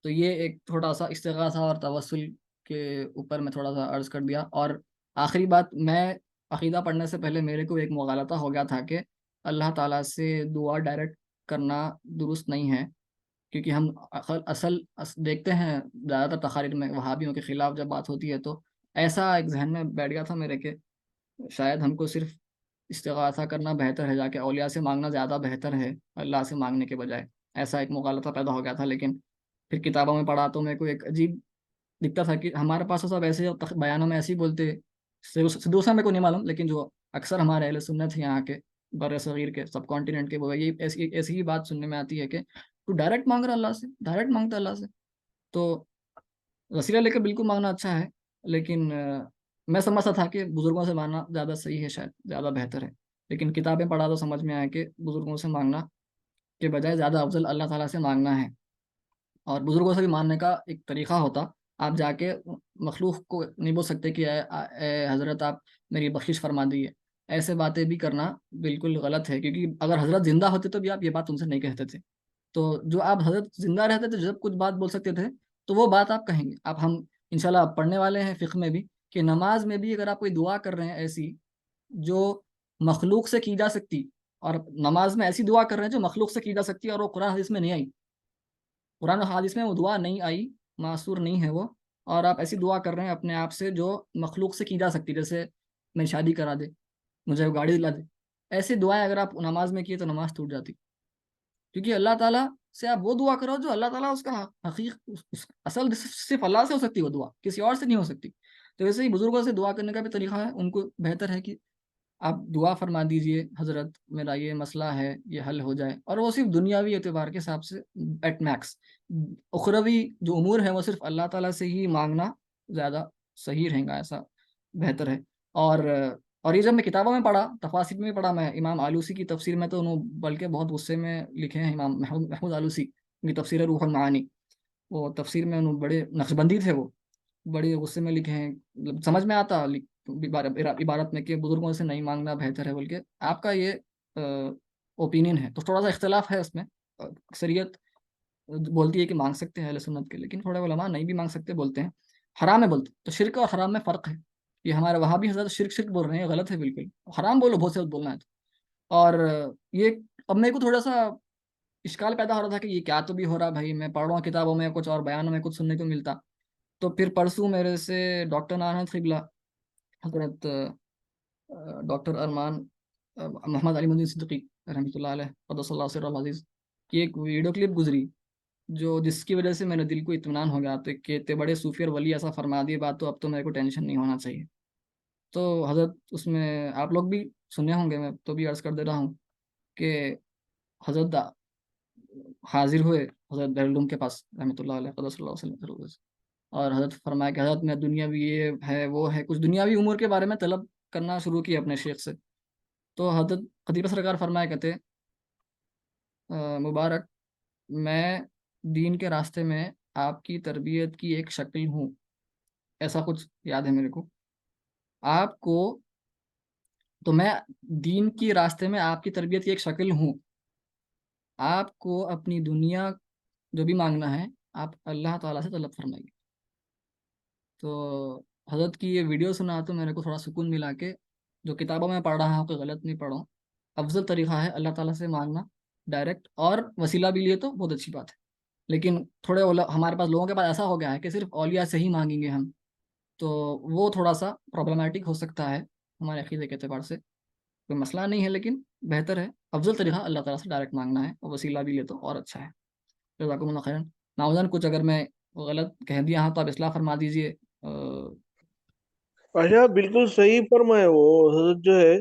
تو یہ ایک تھوڑا سا استغاثہ اور توسل کے اوپر میں تھوڑا سا عرض کر دیا۔ اور آخری بات، میں عقیدہ پڑھنے سے پہلے میرے کو ایک مغالطہ ہو گیا تھا کہ اللہ تعالیٰ سے دعا ڈائریکٹ کرنا درست نہیں ہے، کیونکہ ہم اصل دیکھتے ہیں زیادہ تر تقاریر میں وہابیوں کے خلاف جب بات ہوتی ہے تو ایسا ایک ذہن میں بیٹھ گیا تھا میرے کہ شاید ہم کو صرف استغاثہ کرنا بہتر ہے، جا کے اولیاء سے مانگنا زیادہ بہتر ہے اللہ سے مانگنے کے بجائے، ایسا ایک مغالطہ پیدا ہو گیا تھا۔ لیکن پھر کتابوں میں پڑھا تو میرے کو ایک عجیب دکھتا تھا کہ ہمارے پاس تو سب ایسے بیانوں میں ایسے ہی بولتے، دوسرا میرے کو نہیں معلوم، لیکن جو اکثر ہمارے اہل سنت ہیں یہاں کے بر صغیر کے سب کانٹیننٹ کے، وہ یہ ایسی ہی بات سننے میں آتی ہے کہ تو ڈائریکٹ مانگ رہا اللہ سے، ڈائریکٹ مانگتا اللہ سے. تو وسیلہ لے کے بالکل مانگنا اچھا ہے، لیکن میں سمجھتا تھا کہ بزرگوں سے مانگنا زیادہ صحیح ہے، شاید زیادہ بہتر ہے. لیکن کتابیں پڑھا تو سمجھ میں آیا کہ بزرگوں سے مانگنا کے بجائے زیادہ افضل اللہ تعالیٰ سے مانگنا ہے. اور بزرگوں سے بھی ماننے کا ایک طریقہ ہوتا، آپ جا کے مخلوق کو نہیں بول سکتے کہ اے حضرت آپ میری بخشش فرما دیے. ایسے باتیں بھی کرنا بالکل غلط ہے، کیونکہ اگر حضرت زندہ ہوتے تو بھی آپ یہ بات ان سے نہیں کہتے تھے. تو جو آپ حضرت زندہ رہتے تھے جب کچھ بات بول سکتے تھے تو وہ بات آپ کہیں گے. آپ ہم انشاءاللہ پڑھنے والے ہیں فقہ میں بھی کہ نماز میں بھی اگر آپ کوئی دعا کر رہے ہیں ایسی جو مخلوق سے کی جا سکتی، اور نماز میں ایسی دعا کر رہے ہیں جو مخلوق سے کی جا سکتی ہے اور وہ قرآن حدیث میں نہیں آئی، قرآن و حدیث میں وہ دعا نہیں آئی، معصور نہیں ہے وہ، اور آپ ایسی دعا کر رہے ہیں اپنے آپ سے جو مخلوق سے کی جا سکتی، جیسے میں شادی کرا دے، مجھے گاڑی دلا دے، ایسی دعائیں اگر آپ نماز میں کیے تو نماز ٹوٹ جاتی. کیونکہ اللہ تعالیٰ سے آپ وہ دعا کرو جو اللہ تعالیٰ اس کا اصل صرف اللہ سے ہو سکتی ہے، وہ دعا کسی اور سے نہیں ہو سکتی. تو ویسے ہی بزرگوں سے دعا کرنے کا بھی طریقہ ہے، ان کو بہتر ہے کہ آپ دعا فرما دیجئے حضرت میرا یہ مسئلہ ہے یہ حل ہو جائے، اور وہ صرف دنیاوی اعتبار کے حساب سے ایٹ میکس. اخروی جو امور ہے وہ صرف اللہ تعالیٰ سے ہی مانگنا زیادہ صحیح رہے گا، ایسا بہتر ہے. اور اور یہ جب میں کتابوں میں پڑھا، تفاسیر میں بھی پڑھا، میں امام آلوسی کی تفسیر میں تو انہوں بلکہ بہت غصے میں لکھے ہیں، امام محمود آلوسی کی تفسیر روح المعانی، وہ تفسیر میں انہوں بڑے نقشبندی تھے، وہ بڑے غصے میں لکھے ہیں. مطلب سمجھ میں آتا عبارت میں کہ بزرگوں سے نہیں مانگنا بہتر ہے، بلکہ آپ کا یہ اوپینین ہے. تو تھوڑا سا اختلاف ہے اس میں. اکثریت بولتی ہے کہ مانگ سکتے ہیں اہل سنت کے، لیکن تھوڑے علماء نہیں بھی مانگ سکتے، بولتے ہیں حرام ہے بولتے. تو شرک اور حرام میں فرق ہے. یہ ہمارے وہاں بھی حضرت شرک شرک بول رہے ہیں، یہ غلط ہے بالکل. حرام بولو، بہت سے بولنا ہے تو. اور یہ اب میرے کو تھوڑا سا اشکال پیدا ہو رہا تھا کہ یہ کیا تو بھی ہو رہا بھائی، میں پڑھ رہا ہوں کتابوں میں کچھ اور بیانوں میں کچھ سننے کو ملتا. تو پھر پرسوں میرے سے ڈاکٹر نانت قبلہ حضرت ڈاکٹر ارمان محمد علی مدین صدیقی رحمۃ اللہ علیہ قدس اللہ سر العزیز کی ایک ویڈیو کلپ گزری، جو جس کی وجہ سے میرے دل کو اطمینان ہو گیا تو کہ تے بڑے صوفی اور ولی ایسا فرما دیے بات، تو اب تو میرے کو ٹینشن نہیں ہونا چاہیے. تو حضرت اس میں آپ لوگ بھی سنے ہوں گے، میں تو بھی عرض کر دے رہا ہوں کہ حضرت حاضر ہوئے حضرت بیرالعلوم کے پاس رحمۃ اللہ علیہ قدس اللہ وسلم، اور حضرت فرمایا کہ حضرت میں دنیاوی یہ ہے وہ ہے، کچھ دنیاوی امور کے بارے میں طلب کرنا شروع کیا اپنے شیخ سے. تو حضرت خطیبہ سرکار فرمایا کہتے مبارک، میں دین کے راستے میں آپ کی تربیت کی ایک شکل ہوں، ایسا کچھ یاد ہے میرے کو آپ کو. تو میں دین کی راستے میں آپ کی تربیت کی ایک شکل ہوں. آپ کو اپنی دنیا جو بھی مانگنا ہے آپ اللہ تعالیٰ سے طلب فرمائیے. تو حضرت کی یہ ویڈیو سنا تو میرے کو تھوڑا سکون ملا کہ جو کتابوں میں پڑھ رہا ہوں کہ غلط نہیں پڑھا ہوں. افضل طریقہ ہے اللہ تعالیٰ سے مانگنا ڈائریکٹ، اور وسیلہ بھی لیے تو بہت اچھی بات ہے. لیکن تھوڑے ہمارے پاس لوگوں کے پاس ایسا ہو گیا ہے کہ صرف اولیاء سے ہی مانگیں گے ہم، تو وہ تھوڑا سا پرابلمیٹک ہو سکتا ہے ہمارے عقیدے کے اعتبار سے. کوئی مسئلہ نہیں ہے، لیکن بہتر ہے افضل طریقہ اللہ تعالیٰ سے ڈائریکٹ مانگنا ہے، اور وسیلہ بھی لے تو اور اچھا ہے. جزاکم اللہ خیرن. ناظرین کچھ اگر میں غلط کہہ دیا ہوں تو آپ اصلاح فرما دیجیے. اچھا بالکل صحیح فرمایا. وہ حضرت جو ہے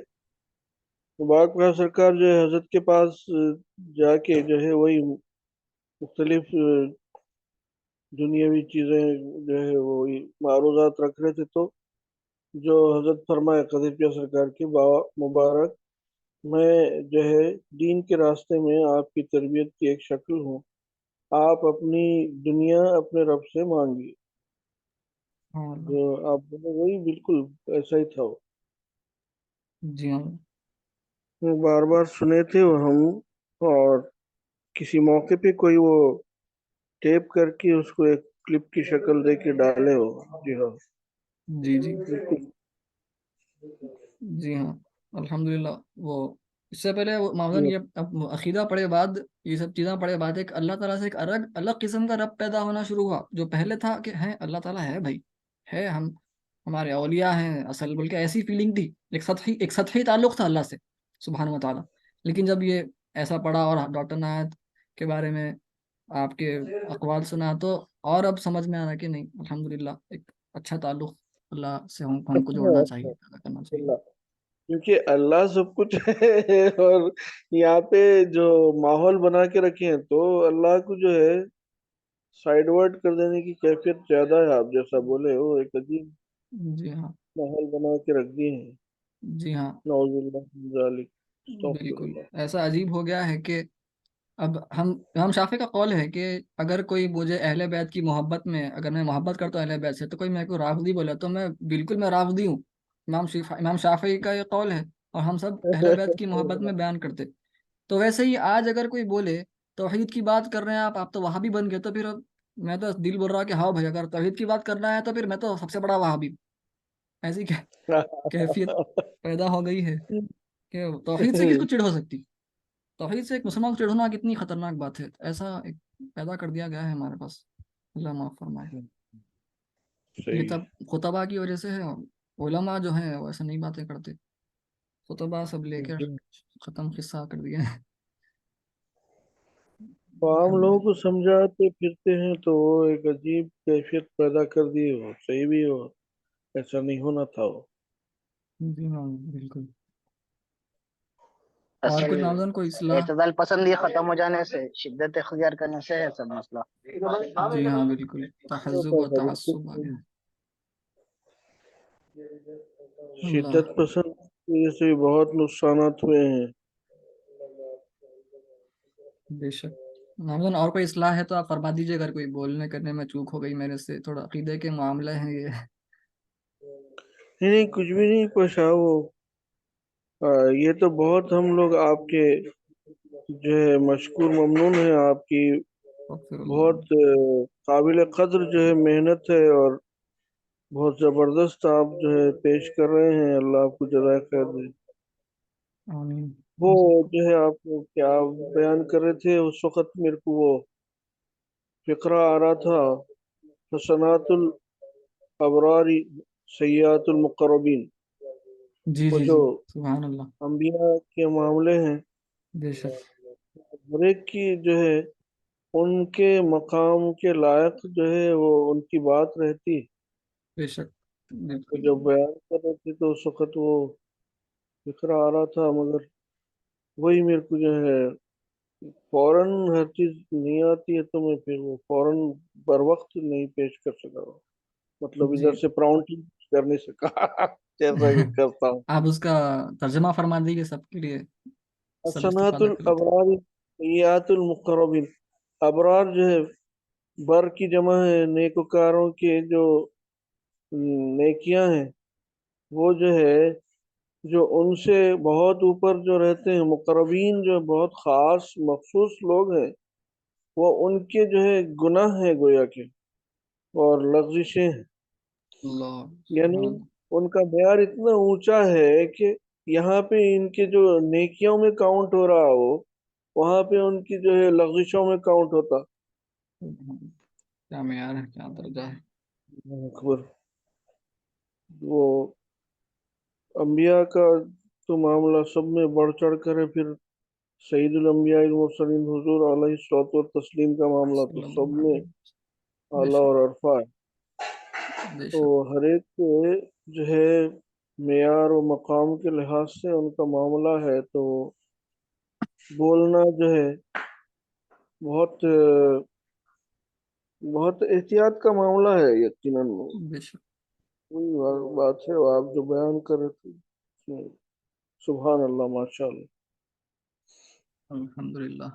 مبارک کا سرکار جو ہے حضرت کے پاس جا کے جو ہے وہی مختلف دنیاوی چیزیں جو ہے وہ معروضات رکھ رہے تھے. تو جو حضرت فرمایا قذیفیہ سرکار کی مبارک، میں جو ہے دین کے راستے میں آپ کی تربیت کی ایک شکل ہوں، آپ اپنی دنیا اپنے رب سے مانگیے. جو آپ بولے وہی بالکل ایسا ہی تھا. جی ہاں وہ بار بار سنے تھے وہ ہم، اور کسی موقع پہ کوئی وہ ٹیپ کر کے اس کو ایک کلپ کی شکل دے کے ڈالے ہو. جی ہاں جی جی بالکل. جی ہاں الحمدللہ. وہ اس سے پہلے معاذن جی یہ عقیدہ پڑھے بعد یہ سب چیزیں پڑھے بعد ایک اللہ تعالیٰ سے ایک الگ قسم کا رب پیدا ہونا شروع ہوا. جو پہلے تھا کہ ہے اللہ تعالیٰ ہے بھائی، ہے ہمارے اولیاء ہیں اصل، بلکہ ایسی فیلنگ تھی، ایک سطحی تعلق تھا اللہ سے سبحانہ و تعالیٰ. لیکن جب یہ ایسا پڑھا اور ڈاکٹر نایت کے بارے میں آپ کے اقوال سنا تو اور اب سمجھ میں آ رہا کہ نہیں الحمدللہ ایک اچھا تعلق اللہ سے ہم کو اچھا جوڑنا چاہیے، اچھا پیدا کرنا چاہیے. اللہ کیونکہ اللہ سب کچھ ہے، اور یہاں پہ جو ماحول بنا کے رکھے ہیں تو اللہ کو جو ہے سائڈ ورڈ کر دینے کی کیفیت زیادہ ہے، آپ جیسا بولے ہو ایک عجیب جی ہاں، ماحول بنا کے رکھ دیے ہیں. جی ہاں، نعوذ باللہ من ذالک، استغفر بالکل اللہ. ایسا عجیب ہو گیا ہے کہ اب ہم امام شافعی کا قول ہے کہ اگر کوئی مجھے اہل بیت کی محبت میں، اگر میں محبت کرتا ہوں اہل بیت سے، تو کوئی میرے کو رافضی بولا تو میں بالکل میں رافضی ہوں. امام شافعی کا یہ قول ہے، اور ہم سب اہل بیت کی محبت میں بیان کرتے. تو ویسے ہی آج اگر کوئی بولے توحید کی بات کر رہے ہیں آپ تو وہابی بن گئے، تو پھر اب میں تو دل بول رہا کہ ہاں بھائی اگر توحید کی بات کرنا ہے تو پھر میں تو سب سے بڑا وہابی ہوں. ایسی کیفیت پیدا ہو گئی ہے کہ توحید سے کس کو چڑ ہو سکتی. توحید سے ایک مسلمان کو چڑھونا کتنی خطرناک بات ہے. ایسا ایک پیدا کر دیا گیا ہے ہمارے پاس. اللہ معاف فرمائے. یہ صحیح. تب خطبہ کی وجہ سے ہے. علماء جو ہیں وہ ایسا نہیں باتیں کرتے. خطبہ سب لے کر ختم قصہ کر دیا ہے. تو عام الحمد لوگوں للہ. کو سمجھاتے پھرتے ہیں تو وہ ایک عجیب کیفیت پیدا کر دی ہو. صحیح بھی ہو، ایسا نہیں ہونا تھا وہ. جی ہاں بالکل. اور اصل کچھ نامزن کو اصلاح. اعتدال پسندی ختم ہو جانے سے، شدت اختیار کرنے سے ہے سب مسئلہ. جی ہاں بالکل. تحزب و تعصب آ گیا. اللہ. شدت پسند کی وجہ سے بہت نقصانات ہوئے ہیں. بے شک. نامزن اور کوئی اصلاح ہے تو آپ فرما دیجیے. اگر کوئی بولنے کرنے میں چوک ہو گئی میرے سے، تھوڑا عقیدے کے معاملے ہیں یہ. نہیں نہیں، کچھ بھی نہیں پوچھا وہ. یہ تو بہت ہم لوگ آپ کے جو ہے مشکور ممنون ہیں. آپ کی استغفر اللہ. بہت قابل قدر جو ہے محنت ہے، اور بہت زبردست آپ جو ہے پیش کر رہے ہیں. اللہ آپ کو جزائے خیر دے. آمین. وہ ہم سب کو. جو ہے آپ کو کیا بیان کر رہے تھے اس وقت، میرے کو وہ فقرہ آ رہا تھا. حسنات الابرار سیئات المقربین. جی وہ جی جو جی. سبحان اللہ. انبیاء کے معاملے ہیں، بے شک. ہر ایک کی جو ہے ان کے مقام کے لائق جو ہے وہ ان کی بات رہتی ہے. بے شک. وہ بالکل. جب بیان کر رہے تھے تو اس وقت وہ فکر آ رہا تھا، مگر وہی میرے کو جو ہے فوراً ہر چیز نہیں آتی ہے تو میں پھر وہ فوراً بر وقت نہیں پیش کر سکا. مطلب جی. ادھر سے پراؤنٹنگ کر نہیں سکا جیسا کہ کرتا ہوں. آپ اس کا ترجمہ فرما دیجیے سب کے لیے، سب حسنات استفادہ کر لیتے. الابرار سیئات المقربین. ابرار جو ہے بر کی جمع ہے، نیکوکاروں کے جو نیکیاں ہیں، وہ جو ہے جو ان سے بہت اوپر جو رہتے ہیں، مقربین جو بہت خاص مخصوص لوگ ہیں، وہ ان کے جو ہے گناہ ہیں گویا کے، اور لغزشیں ہیں. اللہ. یعنی سبحان اللہ. ان کا معیار اتنا اونچا ہے کہ یہاں پہ ان کے جو نیکیوں میں کاؤنٹ ہو رہا ہو، وہاں پہ ان کی جو ہے لغزشوں میں کاؤنٹ ہوتا. سبحان اللہ. کیا معیار ہے، کیا درجہ ہے. اللہ اکبر. وہ انبیاء کا تو معاملہ سب میں بڑھ چڑھ کر ہے. پھر سعید الانبیاء المرسلین حضور علیہ الصلوۃ والتسلیم کا معاملہ تو صلی سب اللہ میں علیہ وسلم. بے اعلیٰ شک. اور عرفہ ہے. بے تو شک. ہر ایک کے جو ہے معیار و مقام کے لحاظ سے ان کا معاملہ ہے. تو بولنا جو ہے بہت بہت احتیاط کا معاملہ ہے یقیناً. بے شک. وہی بات ہے آپ جو بیان کر رہے تھے. سبحان اللہ، ماشاء اللہ. الحمد للہ.